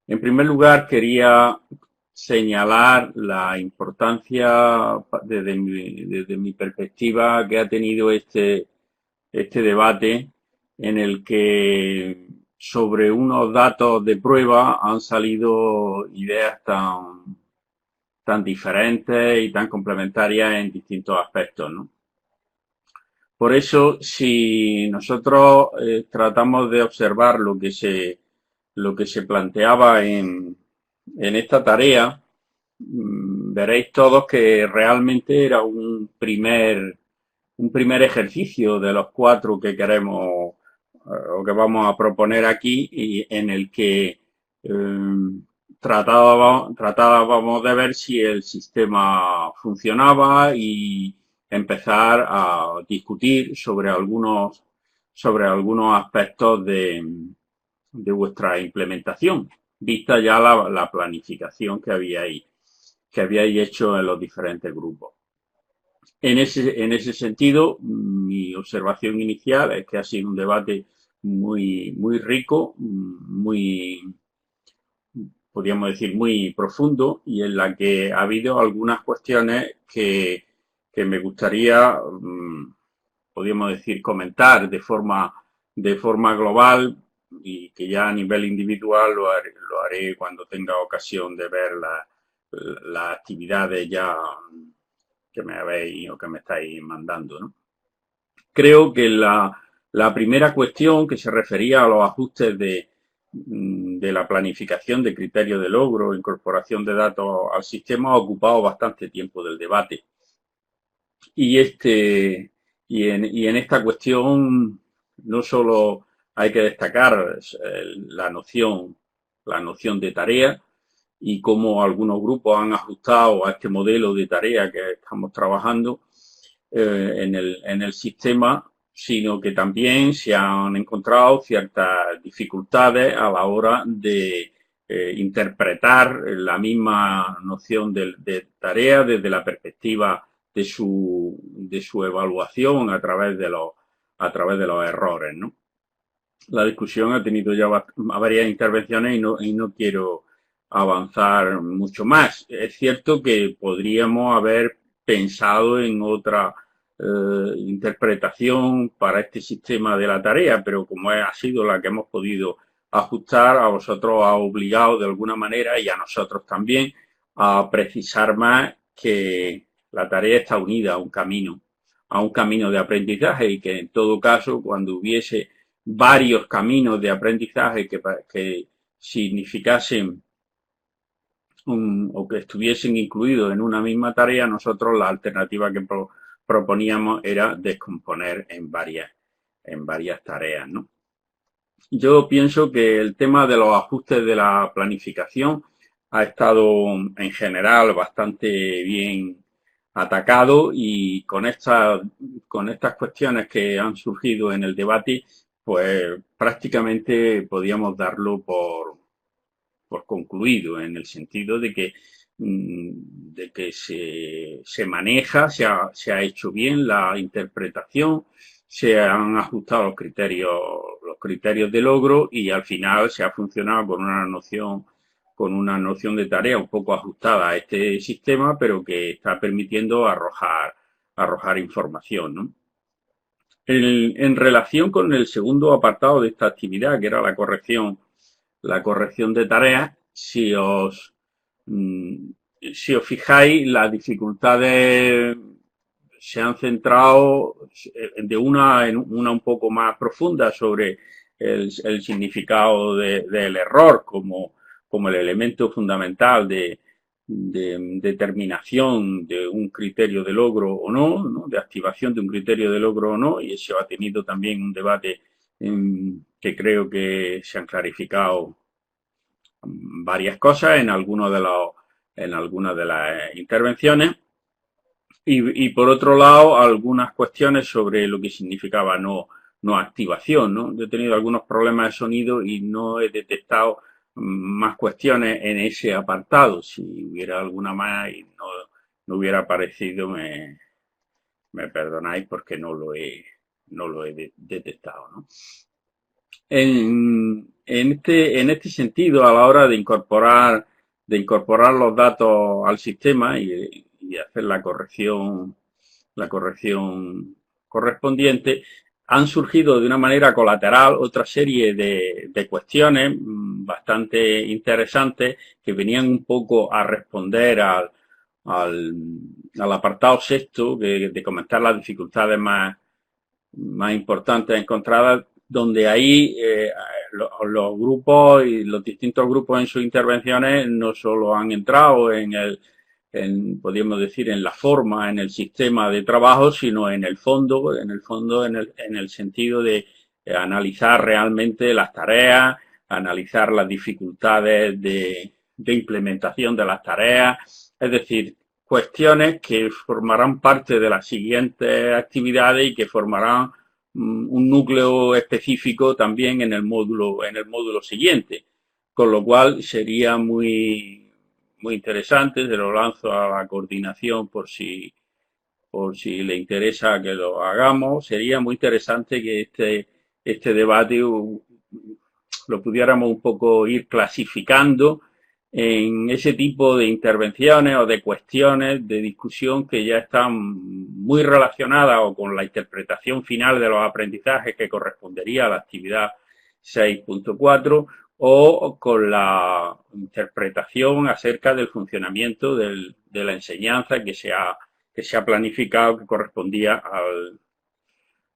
primer lugar, quería señalar la importancia desde mi perspectiva que ha tenido este debate, en el que sobre unos datos de prueba han salido ideas tan diferentes y tan complementarias en distintos aspectos, ¿no? Por eso, si nosotros tratamos de observar lo que se planteaba en esta tarea, veréis todos que realmente era un primer ejercicio de los 4 que queremos o que vamos a proponer aquí, y en el que tratábamos de ver si el sistema funcionaba y empezar a discutir sobre algunos aspectos de implementación, vista ya la planificación que habíais hecho en los diferentes grupos. En ese sentido, mi observación inicial es que ha sido un debate muy rico, podríamos decir, muy profundo, y en la que ha habido algunas cuestiones que me gustaría, podríamos decir, comentar de forma global, y que ya a nivel individual lo haré cuando tenga ocasión de ver las actividades ya que me habéis o que me estáis mandando, ¿no? Creo que la primera cuestión, que se refería a los ajustes de la planificación de criterios de logro, incorporación de datos al sistema, ha ocupado bastante tiempo del debate. Y en esta cuestión no solo hay que destacar la noción de tarea y cómo algunos grupos han ajustado a este modelo de tarea que estamos trabajando en el sistema, sino que también se han encontrado ciertas dificultades a la hora de interpretar la misma noción de tarea desde la perspectiva de su evaluación a través de los errores, ¿no? La discusión ha tenido ya varias intervenciones y no quiero avanzar mucho más. Es cierto que podríamos haber pensado en otra interpretación para este sistema de la tarea, pero como ha sido la que hemos podido ajustar, a vosotros ha obligado de alguna manera, y a nosotros también, a precisar más que la tarea está unida a un camino de aprendizaje, y que en todo caso, cuando hubiese varios caminos de aprendizaje que significasen o que estuviesen incluidos en una misma tarea, nosotros la alternativa que proponíamos era descomponer en varias tareas, ¿no? Yo pienso que el tema de los ajustes de la planificación ha estado en general bastante bien atacado, y con estas cuestiones que han surgido en el debate, pues prácticamente podíamos darlo por concluido, en el sentido de que se maneja, se ha hecho bien la interpretación, se han ajustado los criterios de logro, y al final se ha funcionado con una noción de tarea un poco ajustada a este sistema, pero que está permitiendo arrojar información, ¿no? En relación con el segundo apartado de esta actividad, que era la corrección de tareas, si os fijáis, las dificultades se han centrado en una un poco más profunda sobre el significado del error como el elemento fundamental de determinación de un criterio de logro o no, ¿no? De activación de un criterio de logro o no, y eso ha tenido también un debate que creo que se han clarificado varias cosas en algunas de las intervenciones, y por otro lado algunas cuestiones sobre lo que significaba no activación, ¿no? Yo he tenido algunos problemas de sonido y no he detectado más cuestiones en ese apartado. Si hubiera alguna más y no hubiera aparecido, me perdonáis, porque no lo he detectado, ¿no? En este sentido, a la hora de incorporar los datos al sistema y hacer la corrección correspondiente, han surgido de una manera colateral otra serie de cuestiones bastante interesantes, que venían un poco a responder al apartado sexto, de comentar las dificultades más importantes encontradas, donde ahí los grupos y los distintos grupos en sus intervenciones no solo han entrado podríamos decir, en la forma, en el sistema de trabajo, sino en el fondo, en el sentido de analizar realmente las tareas, analizar las dificultades de implementación de las tareas, es decir, cuestiones que formarán parte de las siguientes actividades y que formarán un núcleo específico también en el módulo siguiente, con lo cual sería muy interesante. Se lo lanzo a la coordinación por si le interesa que lo hagamos. Sería muy interesante que este debate lo pudiéramos un poco ir clasificando en ese tipo de intervenciones o de cuestiones de discusión que ya están muy relacionadas o con la interpretación final de los aprendizajes que correspondería a la actividad 6.4 o con la interpretación acerca del funcionamiento de la enseñanza que se ha planificado, que correspondía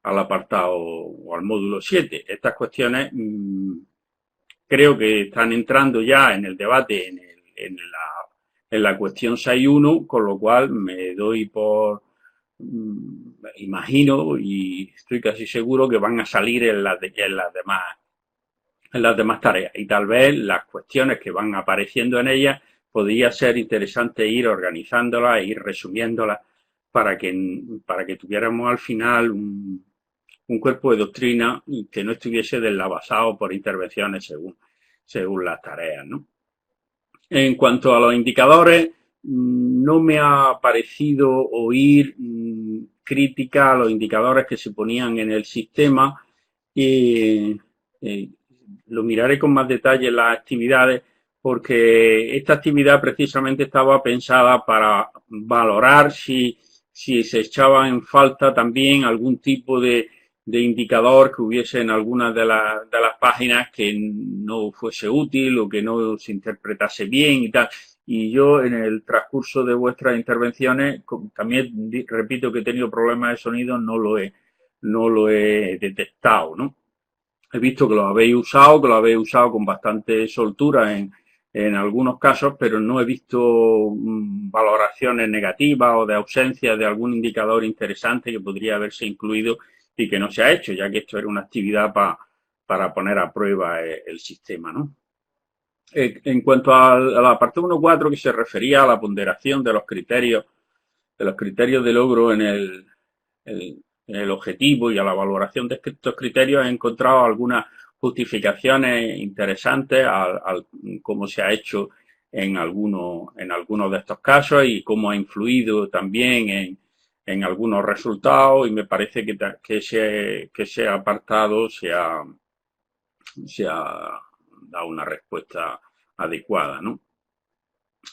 al apartado o al módulo 7. Estas cuestiones creo que están entrando ya en el debate en la cuestión 6.1, con lo cual me doy por, imagino y estoy casi seguro que van a salir en las demás tareas. Y tal vez las cuestiones que van apareciendo en ellas podría ser interesante ir organizándolas e ir resumiéndolas para que tuviéramos al final un cuerpo de doctrina que no estuviese deslavazado por intervenciones según las tareas, ¿no? En cuanto a los indicadores, no me ha parecido oír crítica a los indicadores que se ponían en el sistema. Lo miraré con más detalle en las actividades, porque esta actividad precisamente estaba pensada para valorar si se echaba en falta también algún tipo de indicador que hubiese en algunas de las páginas que no fuese útil o que no se interpretase bien y tal. Y yo en el transcurso de vuestras intervenciones, también repito que he tenido problemas de sonido, no lo he detectado, ¿no? He visto que lo habéis usado con bastante soltura en algunos casos, pero no he visto valoraciones negativas o de ausencia de algún indicador interesante que podría haberse incluido y que no se ha hecho, ya que esto era una actividad para poner a prueba el sistema, ¿no? En cuanto al apartado 1.4, que se refería a la ponderación de los criterios de logro en el objetivo y a la valoración de estos criterios, he encontrado algunas justificaciones interesantes al cómo se ha hecho en algunos de estos casos y cómo ha influido también en algunos resultados, y me parece que ese apartado se ha dado una respuesta adecuada, ¿no?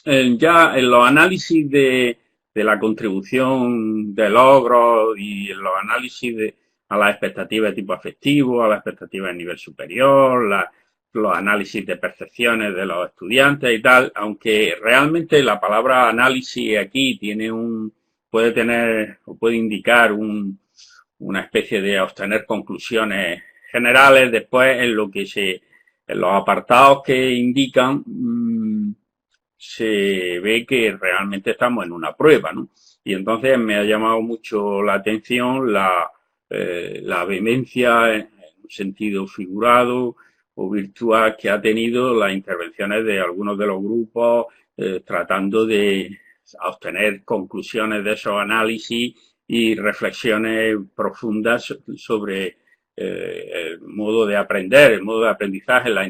Ya en los análisis de la contribución de logros y en los análisis a las expectativas de tipo afectivo, a las expectativas de nivel superior, los análisis de percepciones de los estudiantes y tal, aunque realmente la palabra análisis aquí puede indicar una especie de obtener conclusiones generales. Después en los apartados que indican se ve que realmente estamos en una prueba, ¿no? Y entonces me ha llamado mucho la atención la vehemencia en un sentido figurado o virtual que ha tenido las intervenciones de algunos de los grupos tratando de obtener conclusiones de esos análisis y reflexiones profundas sobre el modo de aprender, el modo de aprendizaje en las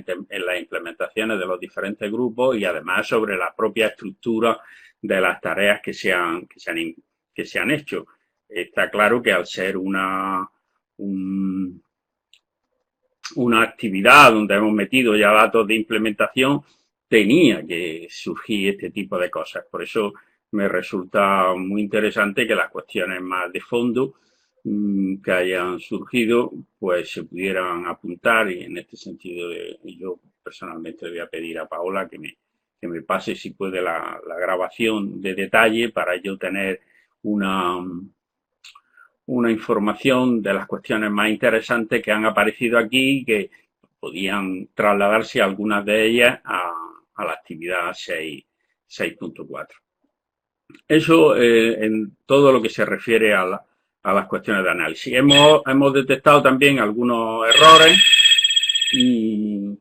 implementaciones de los diferentes grupos y además sobre la propia estructura de las tareas que se han hecho. Está claro que al ser una actividad donde hemos metido ya datos de implementación, tenía que surgir este tipo de cosas. Por eso me resulta muy interesante que las cuestiones más de fondo que hayan surgido, pues se pudieran apuntar, y en este sentido yo personalmente le voy a pedir a Paola que me pase, si puede, la grabación de detalle para yo tener una información de las cuestiones más interesantes que han aparecido aquí y que podían trasladarse algunas de ellas a la actividad 6.4. Eso en todo lo que se refiere a las cuestiones de análisis. Hemos detectado también algunos errores y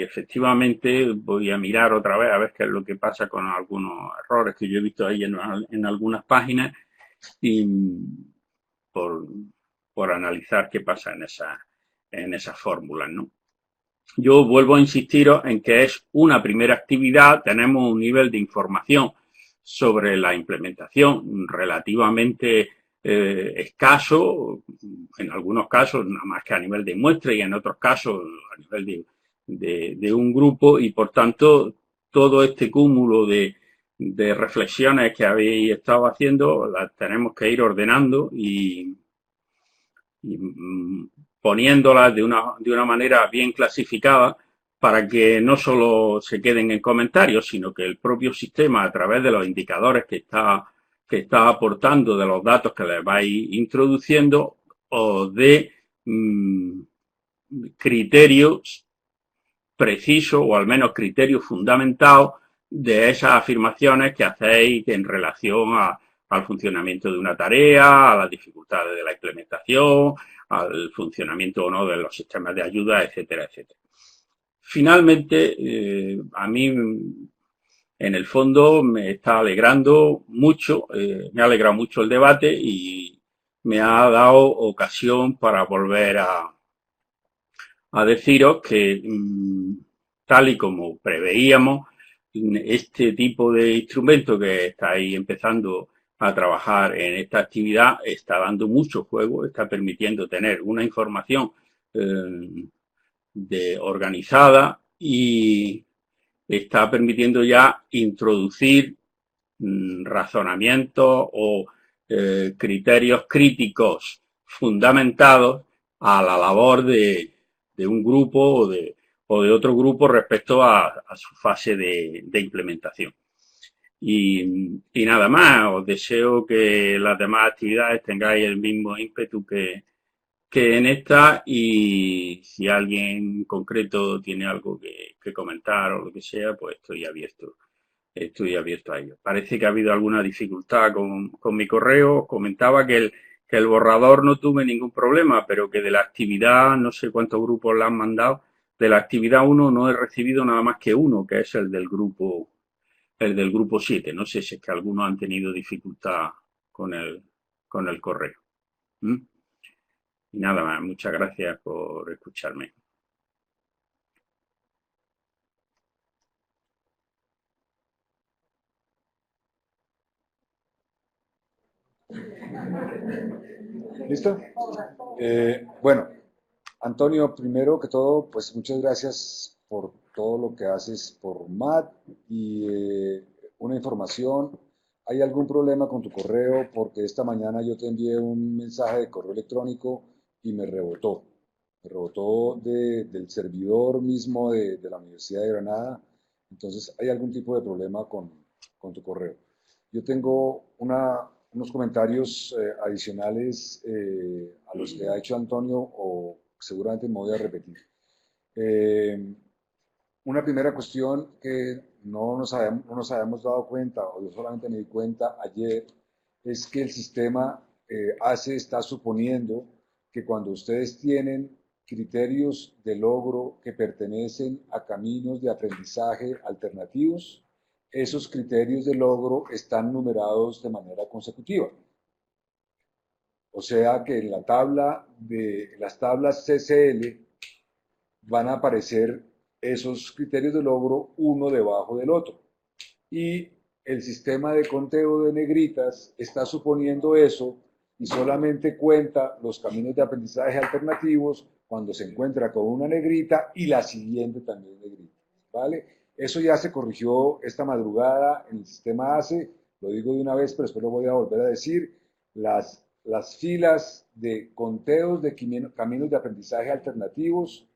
efectivamente voy a mirar otra vez a ver qué es lo que pasa con algunos errores que yo he visto ahí en algunas páginas, y por por analizar qué pasa en esas fórmulas, ¿no? Yo vuelvo a insistiros en que es una primera actividad, tenemos un nivel de información sobre la implementación relativamente escaso, en algunos casos nada más que a nivel de muestra y en otros casos a nivel de un grupo, y por tanto todo este cúmulo de reflexiones que habéis estado haciendo las tenemos que ir ordenando y poniéndolas de una manera bien clasificada para que no solo se queden en comentarios, sino que el propio sistema, a través de los indicadores que está aportando, de los datos que les vais introduciendo, os dé criterios precisos, o al menos criterios fundamentados, de esas afirmaciones que hacéis en relación al funcionamiento de una tarea, a las dificultades de la implementación, al funcionamiento o no de los sistemas de ayuda, etcétera, etcétera. Finalmente, a mí, en el fondo, me está alegrando mucho, me ha alegrado mucho el debate y me ha dado ocasión para volver a deciros que, tal y como preveíamos, este tipo de instrumento que estáis empezando a trabajar en esta actividad está dando mucho juego, está permitiendo tener una información organizada y está permitiendo ya introducir razonamientos o criterios críticos fundamentados a la labor de un grupo o de otro grupo respecto a su fase de implementación. Y nada más, os deseo que las demás actividades tengáis el mismo ímpetu que en esta, y si alguien en concreto tiene algo que comentar o lo que sea, pues estoy abierto a ello. Parece que ha habido alguna dificultad con mi correo. Os comentaba que el borrador no tuve ningún problema, pero que de la actividad, no sé cuántos grupos la han mandado, de la actividad 1 no he recibido nada más que uno, que es el del grupo 7. No sé si es que algunos han tenido dificultad con el correo. Y nada más, muchas gracias por escucharme. ¿Listo? Bueno, Antonio, primero que todo, pues muchas gracias por todo lo que haces por MAT y una información. ¿Hay algún problema con tu correo? Porque esta mañana yo te envié un mensaje de correo electrónico y me rebotó. Me rebotó del servidor mismo de la Universidad de Granada. Entonces, ¿hay algún tipo de problema con tu correo? Yo tengo unos comentarios adicionales a los que ha hecho Antonio, o seguramente me voy a repetir. Una primera cuestión que no nos habíamos dado cuenta, o yo solamente me di cuenta ayer, es que el sistema ACE está suponiendo que cuando ustedes tienen criterios de logro que pertenecen a caminos de aprendizaje alternativos, esos criterios de logro están numerados de manera consecutiva. O sea que en las tablas CCL van a aparecer esos criterios de logro uno debajo del otro. Y el sistema de conteo de negritas está suponiendo eso y solamente cuenta los caminos de aprendizaje alternativos cuando se encuentra con una negrita y la siguiente también negrita, ¿vale? Eso ya se corrigió esta madrugada en el sistema ACE, lo digo de una vez, pero después lo voy a volver a decir. Las filas de conteos de caminos de aprendizaje alternativos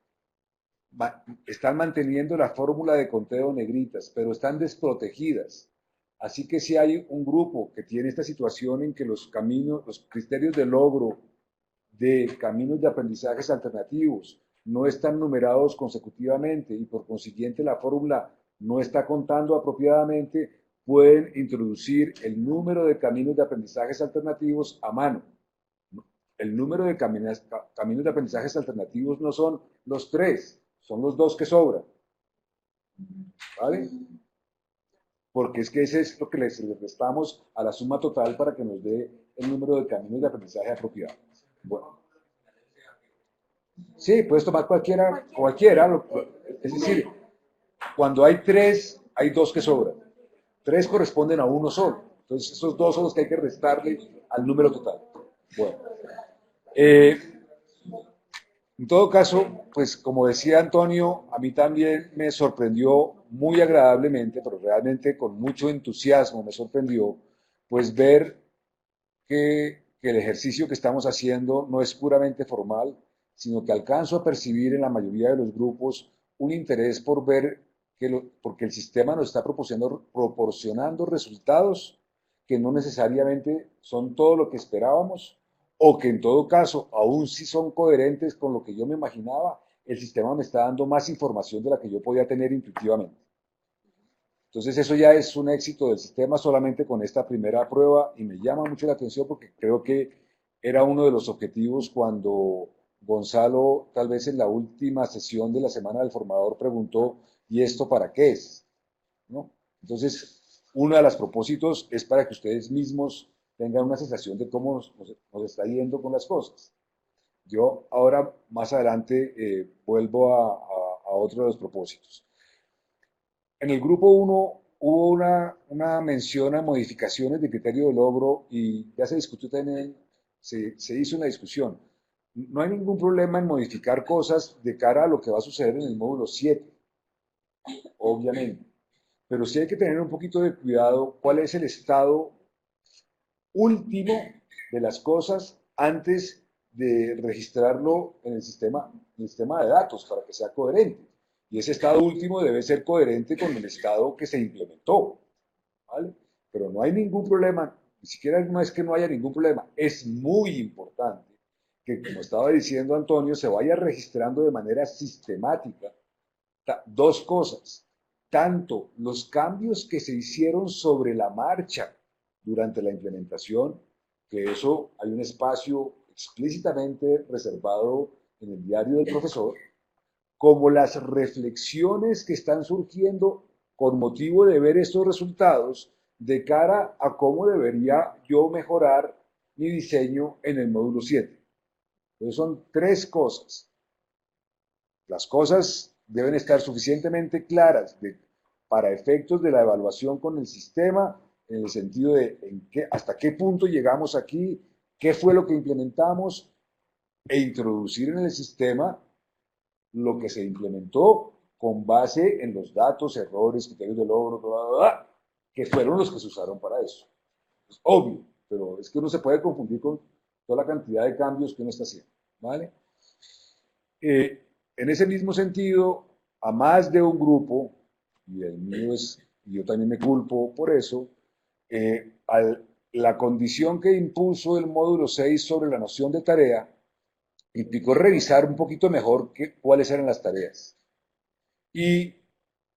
están manteniendo la fórmula de conteo negritas, pero están desprotegidas. Así que si hay un grupo que tiene esta situación en que los criterios de logro de caminos de aprendizajes alternativos no están numerados consecutivamente y por consiguiente la fórmula no está contando apropiadamente, pueden introducir el número de caminos de aprendizajes alternativos a mano. El número de caminos de aprendizajes alternativos no son los 3, son los 2 que sobran. ¿Vale? Porque es que ese es lo que le restamos a la suma total para que nos dé el número de caminos de aprendizaje apropiado. Bueno, Sí, puedes tomar cualquiera, es decir, cuando hay 3, hay 2 que sobran. 3 corresponden a uno solo. Entonces, esos 2 son los que hay que restarle al número total. Bueno, eh, en todo caso, pues como decía Antonio, a mí también me sorprendió muy agradablemente, pero realmente con mucho entusiasmo me sorprendió, pues ver que el ejercicio que estamos haciendo no es puramente formal, sino que alcanzo a percibir en la mayoría de los grupos un interés por ver porque el sistema nos está proporcionando resultados que no necesariamente son todo lo que esperábamos, o que en todo caso, aún si son coherentes con lo que yo me imaginaba, el sistema me está dando más información de la que yo podía tener intuitivamente. Entonces eso ya es un éxito del sistema solamente con esta primera prueba y me llama mucho la atención porque creo que era uno de los objetivos cuando Gonzalo, tal vez en la última sesión de la Semana del Formador, preguntó, ¿y esto para qué es? ¿No? Entonces, uno de los propósitos es para que ustedes mismos tengan una sensación de cómo nos está yendo con las cosas. Yo ahora, más adelante, vuelvo a otro de los propósitos. En el grupo 1 hubo una mención a modificaciones de criterio de logro y ya se discutió también, se hizo una discusión. No hay ningún problema en modificar cosas de cara a lo que va a suceder en el módulo 7, obviamente. Pero sí hay que tener un poquito de cuidado cuál es el estado último de las cosas antes de registrarlo en el sistema de datos para que sea coherente. Y ese estado último debe ser coherente con el estado que se implementó, ¿vale? Pero no hay ningún problema, ni siquiera no es que no haya ningún problema, es muy importante que, como estaba diciendo Antonio, se vaya registrando de manera sistemática dos cosas, tanto los cambios que se hicieron sobre la marcha durante la implementación, que eso hay un espacio explícitamente reservado en el diario del profesor, como las reflexiones que están surgiendo con motivo de ver estos resultados de cara a cómo debería yo mejorar mi diseño en el módulo 7. Entonces son 3 cosas. Las cosas deben estar suficientemente claras para efectos de la evaluación con el sistema, en el sentido de hasta qué punto llegamos aquí, qué fue lo que implementamos, e introducir en el sistema lo que se implementó con base en los datos, errores, criterios de logro, bla, bla, bla, que fueron los que se usaron para eso. Es obvio, pero es que uno se puede confundir con toda la cantidad de cambios que uno está haciendo, ¿vale? En ese mismo sentido, a más de un grupo, y el mío es, y yo también me culpo por eso, la condición que impuso el módulo 6 sobre la noción de tarea implicó revisar un poquito mejor cuáles eran las tareas. Y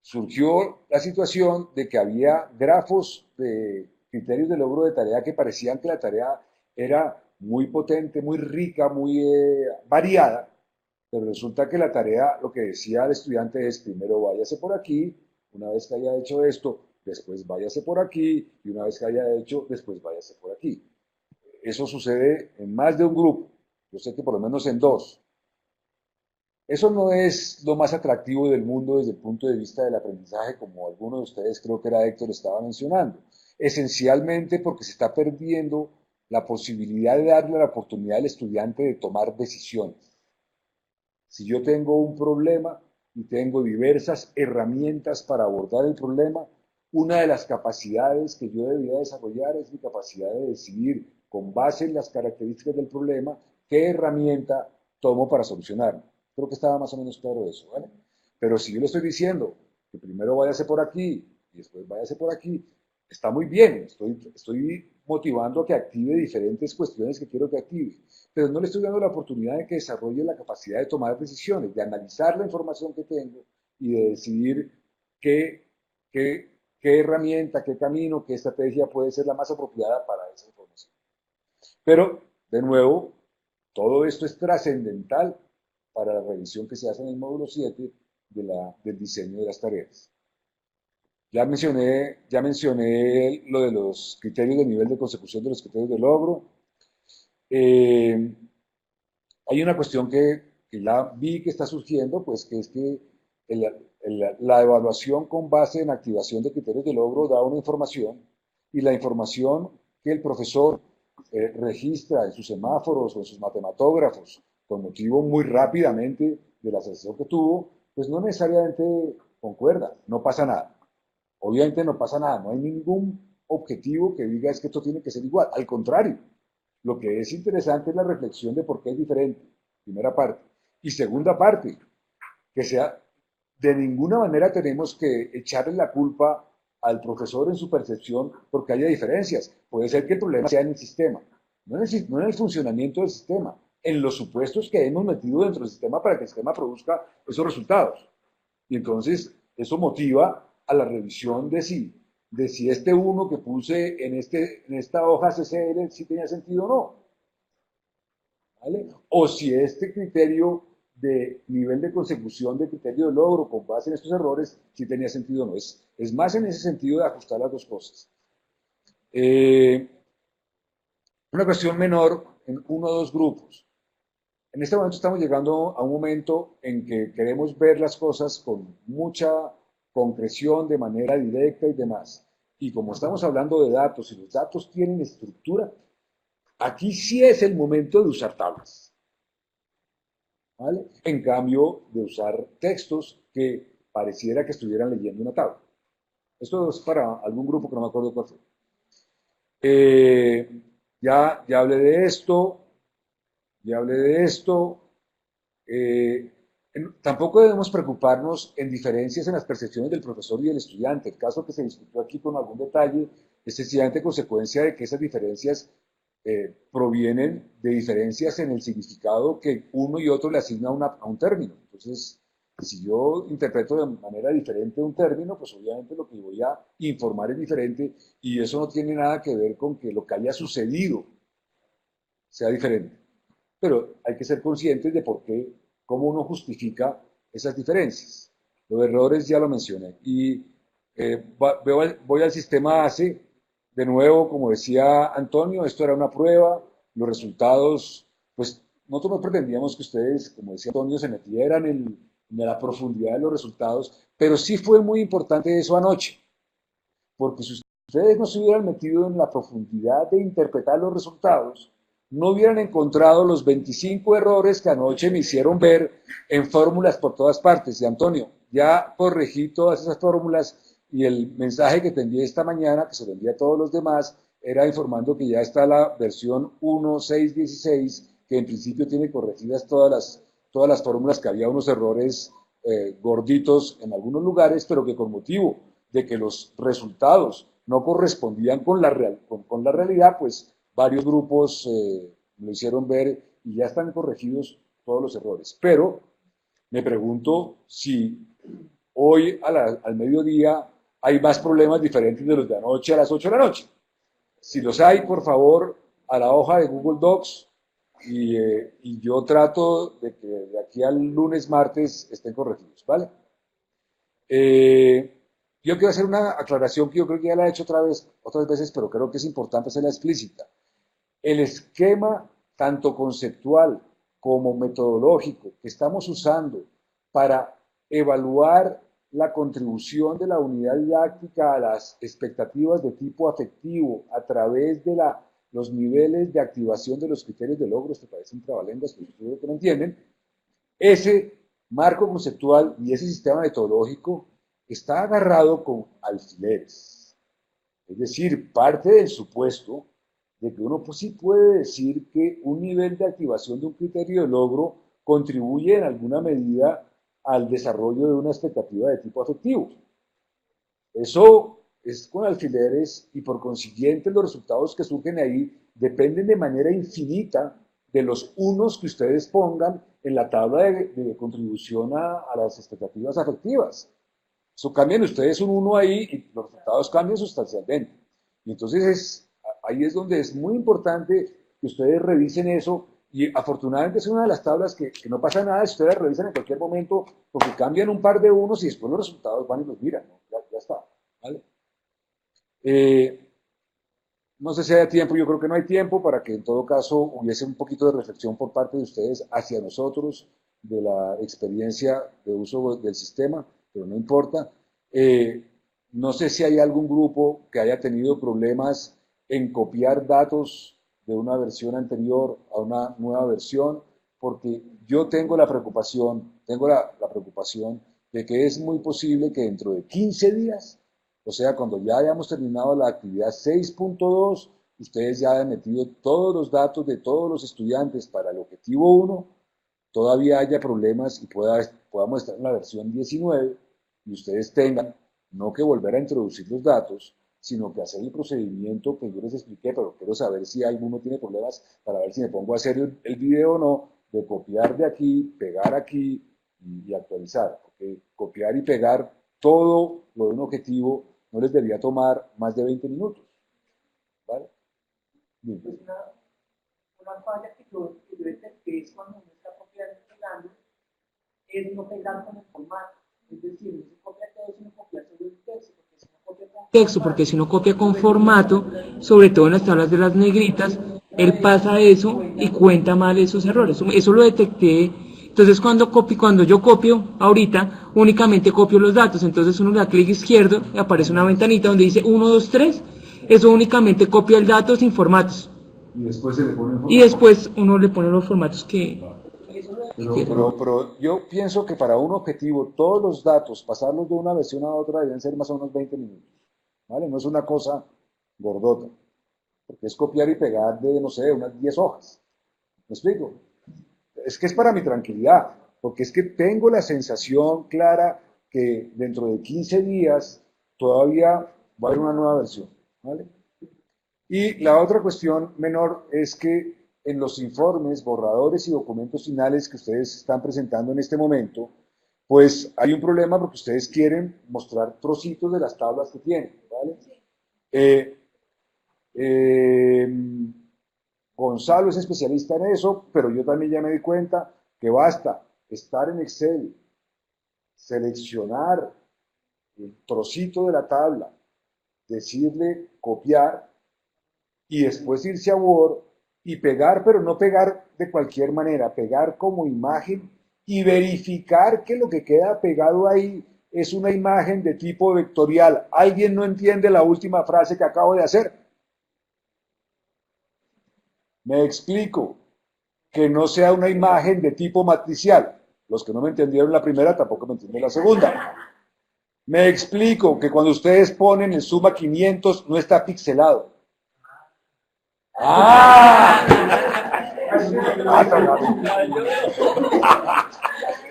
surgió la situación de que había grafos de criterios de logro de tarea que parecían que la tarea era muy potente, muy rica, muy variada, pero resulta que la tarea, lo que decía el estudiante es, primero váyase por aquí, una vez que haya hecho esto, después váyase por aquí, y una vez que haya hecho, después váyase por aquí. Eso sucede en más de un grupo, yo sé que por lo menos en 2. Eso no es lo más atractivo del mundo desde el punto de vista del aprendizaje, como alguno de ustedes, creo que era Héctor, estaba mencionando. Esencialmente porque se está perdiendo la posibilidad de darle la oportunidad al estudiante de tomar decisiones. Si yo tengo un problema y tengo diversas herramientas para abordar el problema, una de las capacidades que yo debería desarrollar es mi capacidad de decidir, con base en las características del problema, qué herramienta tomo para solucionarlo. Creo que estaba más o menos claro eso, ¿vale? Pero si yo le estoy diciendo que primero váyase por aquí y después váyase por aquí, está muy bien, estoy motivando a que active diferentes cuestiones que quiero que active, pero no le estoy dando la oportunidad de que desarrolle la capacidad de tomar decisiones, de analizar la información que tengo y de decidir qué herramienta, qué camino, qué estrategia puede ser la más apropiada para esa información. Pero, de nuevo, todo esto es trascendental para la revisión que se hace en el módulo 7 del diseño de las tareas. Ya mencioné lo de los criterios de nivel de consecución de los criterios de logro. Hay una cuestión que que ya vi que está surgiendo, pues que es que la evaluación con base en activación de criterios de logro da una información y la información que el profesor registra en sus semáforos o en sus matematógrafos con motivo muy rápidamente de la sesión que tuvo, pues no necesariamente concuerda, no pasa nada. Obviamente no pasa nada, no hay ningún objetivo que diga es que esto tiene que ser igual, al contrario, lo que es interesante es la reflexión de por qué es diferente, primera parte. Y segunda parte, que sea, de ninguna manera tenemos que echarle la culpa al profesor en su percepción porque haya diferencias. Puede ser que el problema sea en el sistema, no en el funcionamiento del sistema, en los supuestos que hemos metido dentro del sistema para que el sistema produzca esos resultados. Y entonces eso motiva a la revisión de si este 1 que puse en esta hoja CCL sí tenía sentido o no. ¿Vale? O si este criterio de nivel de consecución de criterio de logro con base en estos errores sí tenía sentido o no. Es más en ese sentido de ajustar las dos cosas. Una cuestión menor en uno o dos grupos. En este momento estamos llegando a un momento en que queremos ver las cosas con mucha concreción, de manera directa y demás. Y como estamos hablando de datos y los datos tienen estructura, aquí sí es el momento de usar tablas. ¿Vale? En cambio de usar textos que pareciera que estuvieran leyendo una tabla. Esto es para algún grupo que no me acuerdo cuál fue. Ya hablé de esto. Tampoco debemos preocuparnos en diferencias en las percepciones del profesor y del estudiante. El caso que se discutió aquí con algún detalle es sencillamente consecuencia de que esas diferencias provienen de diferencias en el significado que uno y otro le asigna a un término. Entonces, si yo interpreto de manera diferente un término, pues obviamente lo que voy a informar es diferente y eso no tiene nada que ver con que lo que haya sucedido sea diferente. Pero hay que ser conscientes de por qué, cómo uno justifica esas diferencias. Los errores ya lo mencioné. Y voy al sistema ACE. De nuevo, como decía Antonio, esto era una prueba. Los resultados, pues nosotros no pretendíamos que ustedes, como decía Antonio, se metieran en la profundidad de los resultados, pero sí fue muy importante eso anoche. Porque si ustedes no se hubieran metido en la profundidad de interpretar los resultados, no hubieran encontrado los 25 errores que anoche me hicieron ver en fórmulas por todas partes. Y Antonio, ya corregí todas esas fórmulas y el mensaje que te envié esta mañana, que se lo envié a todos los demás, era informando que ya está la versión 1.6.16, que en principio tiene corregidas todas las fórmulas, que había unos errores gorditos en algunos lugares, pero que con motivo de que los resultados no correspondían con la realidad, pues varios grupos lo hicieron ver y ya están corregidos todos los errores. Pero me pregunto si hoy al mediodía hay más problemas diferentes de los de anoche a las 8 de la noche. Si los hay, por favor, a la hoja de Google Docs y yo trato de que de aquí al lunes, martes estén corregidos, ¿vale? Yo quiero hacer una aclaración que yo creo que ya la he hecho otras veces, pero creo que es importante hacerla explícita. El esquema, tanto conceptual como metodológico, que estamos usando para evaluar la contribución de la unidad didáctica a las expectativas de tipo afectivo a través de los niveles de activación de los criterios de logro, que parecen trabalenguas, pero ustedes que no entienden, ese marco conceptual y ese sistema metodológico está agarrado con alfileres. Es decir, parte del supuesto de que uno pues sí puede decir que un nivel de activación de un criterio de logro contribuye en alguna medida al desarrollo de una expectativa de tipo afectivo. Eso es con alfileres y por consiguiente los resultados que surgen ahí dependen de manera infinita de los unos que ustedes pongan en la tabla de contribución a las expectativas afectivas. Eso cambian ustedes un 1 ahí y los resultados cambian sustancialmente. Y entonces ahí es donde es muy importante que ustedes revisen eso. Y afortunadamente es una de las tablas que no pasa nada si ustedes revisan en cualquier momento, porque cambian un par de unos y después los resultados van y los miran, ¿no? Ya está, ¿vale? No sé si hay tiempo, yo creo que no hay tiempo para que en todo caso hubiese un poquito de reflexión por parte de ustedes hacia nosotros de la experiencia de uso del sistema, pero no importa. No sé si hay algún grupo que haya tenido problemas en copiar datos de una versión anterior a una nueva versión, porque yo tengo la preocupación, la preocupación de que es muy posible que dentro de 15 días, o sea, cuando ya hayamos terminado la actividad 6.2, ustedes ya hayan metido todos los datos de todos los estudiantes para el objetivo 1, todavía haya problemas y podamos estar en la versión 19 y ustedes tengan no que volver a introducir los datos, sino que hacer el procedimiento que yo les expliqué, pero quiero saber si alguno tiene problemas para ver si me pongo a hacer el video o no, de copiar de aquí, pegar aquí y actualizar. Porque copiar y pegar todo lo de un objetivo no les debería tomar más de 20 minutos. ¿Vale? Bien. Una falla que yo detecté es cuando uno está copiando y pegando, es no pegar con el formato. Es decir, no se copia todo, sino copiar solo el texto, Porque si no copia con formato, sobre todo en las tablas de las negritas, él pasa eso y cuenta mal esos errores. Eso lo detecté. Entonces cuando yo copio ahorita, únicamente copio los datos. Entonces uno le da clic izquierdo y aparece una ventanita donde dice 1, 2, 3. Eso únicamente copia el dato sin formatos. Y después se le pone el formato. Y después uno le pone los formatos que... Pero yo pienso que para un objetivo, todos los datos, pasarlos de una versión a otra, deben ser más o menos 20 minutos. ¿Vale? No es una cosa gordota. Porque es copiar y pegar de, no sé, unas 10 hojas. ¿Me explico? Es que es para mi tranquilidad. Porque es que tengo la sensación clara que dentro de 15 días todavía va a haber una nueva versión. ¿Vale? Y la otra cuestión menor es que en los informes, borradores y documentos finales que ustedes están presentando en este momento, pues hay un problema porque ustedes quieren mostrar trocitos de las tablas que tienen, ¿vale? Gonzalo es especialista en eso, pero yo también ya me di cuenta que basta estar en Excel, seleccionar el trocito de la tabla, decirle copiar y después irse a Word y pegar, pero no pegar de cualquier manera, pegar como imagen y verificar que lo que queda pegado ahí es una imagen de tipo vectorial. ¿Alguien no entiende la última frase que acabo de hacer? Me explico. Que no sea una imagen de tipo matricial. Los que no me entendieron la primera tampoco me entienden la segunda. Me explico que cuando ustedes ponen el suma 500 no está pixelado.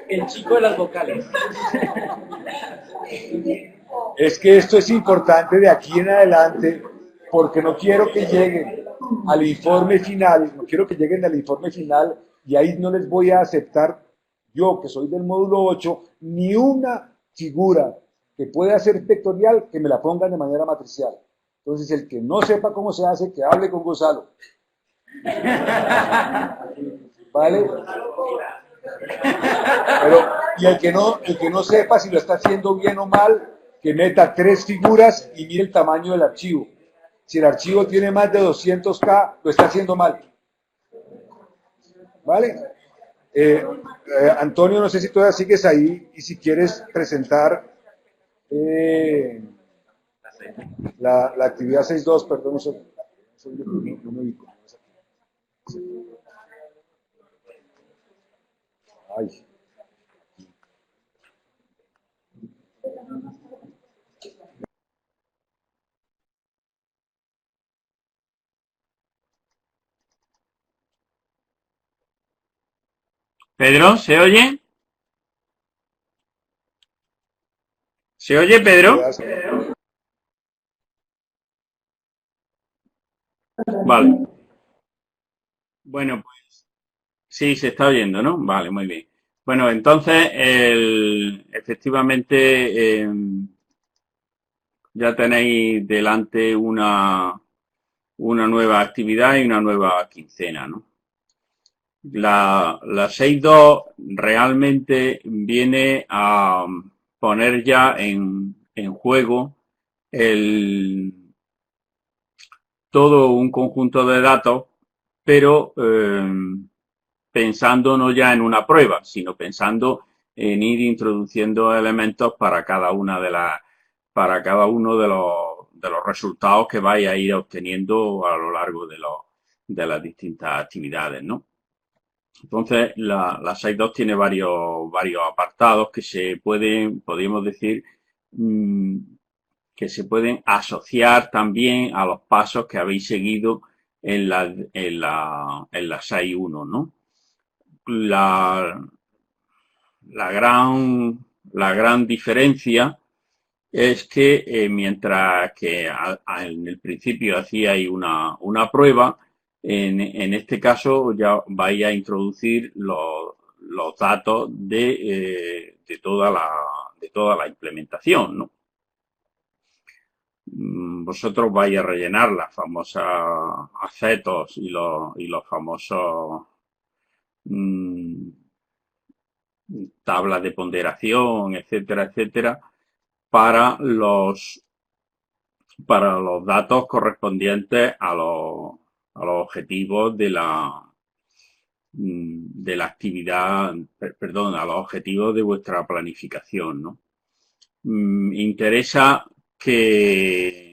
El chico de las vocales. Es que esto es importante de aquí en adelante porque no quiero que lleguen al informe final, y ahí no les voy a aceptar, yo que soy del módulo 8, ni una figura que pueda ser vectorial que me la pongan de manera matricial. Entonces el que no sepa cómo se hace, que hable con Gonzalo. ¿Vale? Y el que no sepa si lo está haciendo bien o mal, que meta 3 figuras y mire el tamaño del archivo. Si el archivo tiene más de 200K, lo está haciendo mal. ¿Vale? Antonio, no sé si todavía sigues ahí y si quieres presentar la actividad 6.2, perdón, no me ubico. Ay. Pedro, ¿se oye? ¿Se oye, Pedro? Vale. Bueno, pues sí, se está oyendo, ¿no? Vale, muy bien. Bueno, entonces, efectivamente, ya tenéis delante una nueva actividad y una nueva quincena, ¿no? La 6.2 realmente viene a poner ya en juego todo un conjunto de datos, pero pensando no ya en una prueba, sino pensando en ir introduciendo elementos para cada una para cada uno de los resultados que vais a ir obteniendo a lo largo de las distintas actividades, ¿no? Entonces, la 6.2 tiene varios apartados que podríamos decir, que se pueden asociar también a los pasos que habéis seguido en la 6.1, ¿no? La gran diferencia es que mientras que en el principio hacíais una prueba, en este caso ya vais a introducir los datos de toda la implementación, ¿no? Vosotros vais a rellenar las famosas acetos y los famosos tablas de ponderación, etcétera, etcétera, para los datos correspondientes a los objetivos de la actividad, perdón, a los objetivos de vuestra planificación, ¿no? Interesa que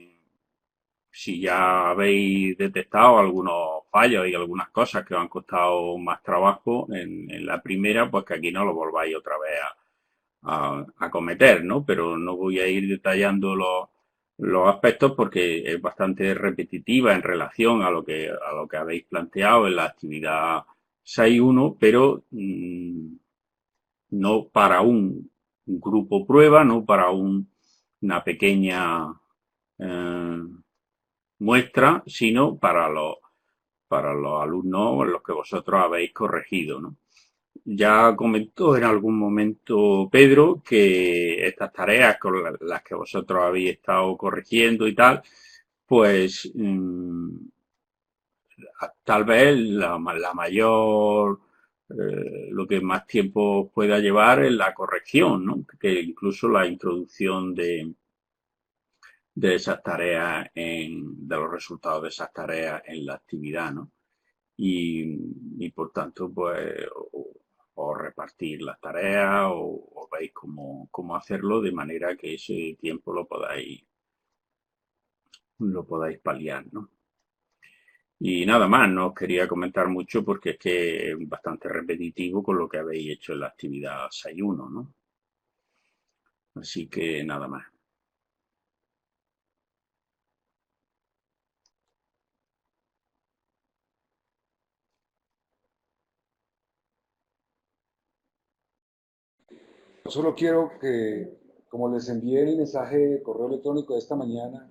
si ya habéis detectado algunos fallos y algunas cosas que os han costado más trabajo en la primera, pues que aquí no lo volváis otra vez a cometer, ¿no? Pero no voy a ir detallando los aspectos porque es bastante repetitiva en relación a lo que habéis planteado en la actividad 6.1, pero no para un grupo prueba, no para una pequeña muestra, sino para los alumnos los que vosotros habéis corregido, ¿no? Ya comentó en algún momento Pedro que estas tareas con las que vosotros habéis estado corrigiendo y tal, pues tal vez la mayor, lo que más tiempo pueda llevar es la corrección, ¿no? Que incluso la introducción de esas tareas, de los resultados de esas tareas en la actividad, ¿no? Y por tanto, pues, o repartir las tareas o veis cómo hacerlo de manera que ese tiempo lo podáis paliar, ¿no? Y nada más, no os quería comentar mucho porque es que es bastante repetitivo con lo que habéis hecho en la actividad 6.1, ¿no? Así que nada más. Solo quiero que, como les envié el mensaje de correo electrónico de esta mañana,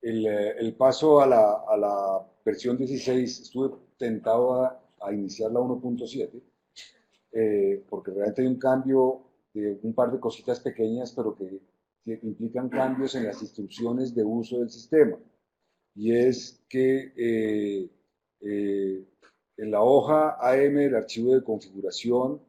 el paso a la versión 16, estuve tentado a iniciar la 1.7, porque realmente hay un cambio de un par de cositas pequeñas, pero que implican cambios en las instrucciones de uso del sistema. Y es que en la hoja AM del archivo de configuración,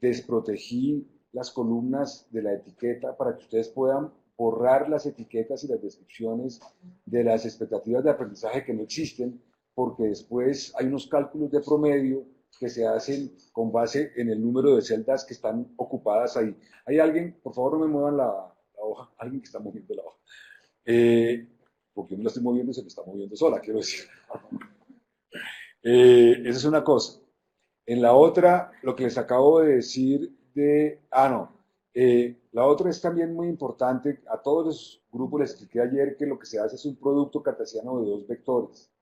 desprotegí las columnas de la etiqueta para que ustedes puedan borrar las etiquetas y las descripciones de las expectativas de aprendizaje que no existen, porque después hay unos cálculos de promedio que se hacen con base en el número de celdas que están ocupadas ahí. ¿Hay alguien? Por favor, no me muevan la hoja. Alguien que está moviendo la hoja. Porque yo no la estoy moviendo, se me está moviendo sola, quiero decir. Esa es una cosa. En la otra, lo que les acabo de decir la otra es también muy importante. A todos los grupos les expliqué ayer que lo que se hace es un producto cartesiano de dos vectores,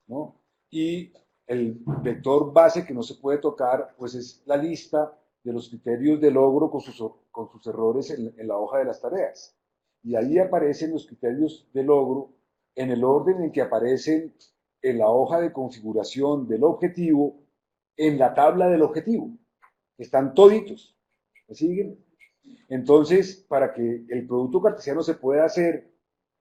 ¿no? Y el vector base que no se puede tocar, pues es la lista de los criterios de logro con sus errores en la hoja de las tareas. Y ahí aparecen los criterios de logro en el orden en que aparecen en la hoja de configuración del objetivo, en la tabla del objetivo. Están toditos. ¿Me siguen? Entonces, para que el producto cartesiano se pueda hacer,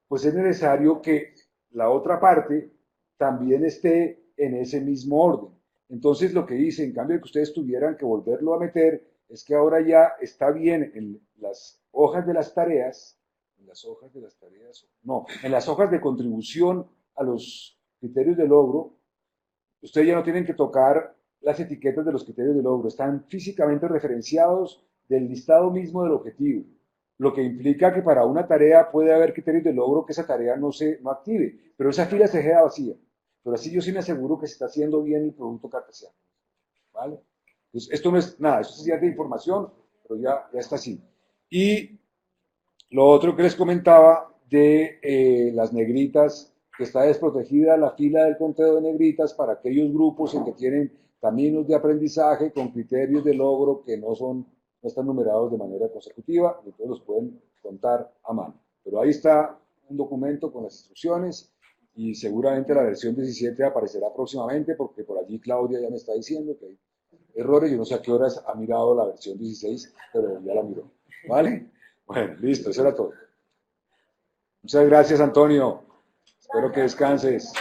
pues es necesario que la otra parte también esté en ese mismo orden. Entonces, lo que hice, en cambio de que ustedes tuvieran que volverlo a meter, es que ahora ya está bien en las hojas de las tareas, en las hojas de contribución a los criterios de logro, ustedes ya no tienen que tocar las etiquetas de los criterios de logro, están físicamente referenciados del listado mismo del objetivo, lo que implica que para una tarea puede haber criterios de logro que esa tarea no active, pero esa fila se queda vacía. Pero así yo sí me aseguro que se está haciendo bien el producto cartesiano. ¿Vale? Entonces, esto no es nada, esto es de información, pero ya está así. Y lo otro que les comentaba de las negritas, que está desprotegida la fila del conteo de negritas para aquellos grupos en que tienen caminos de aprendizaje con criterios de logro que no están numerados de manera consecutiva, y entonces los pueden contar a mano. Pero ahí está un documento con las instrucciones, y seguramente la versión 17 aparecerá próximamente, porque por allí Claudia ya me está diciendo que hay errores. Yo no sé a qué horas ha mirado la versión 16, pero ya la miró. ¿Vale? Bueno, listo, eso era todo. Muchas gracias, Antonio. Espero que descanses.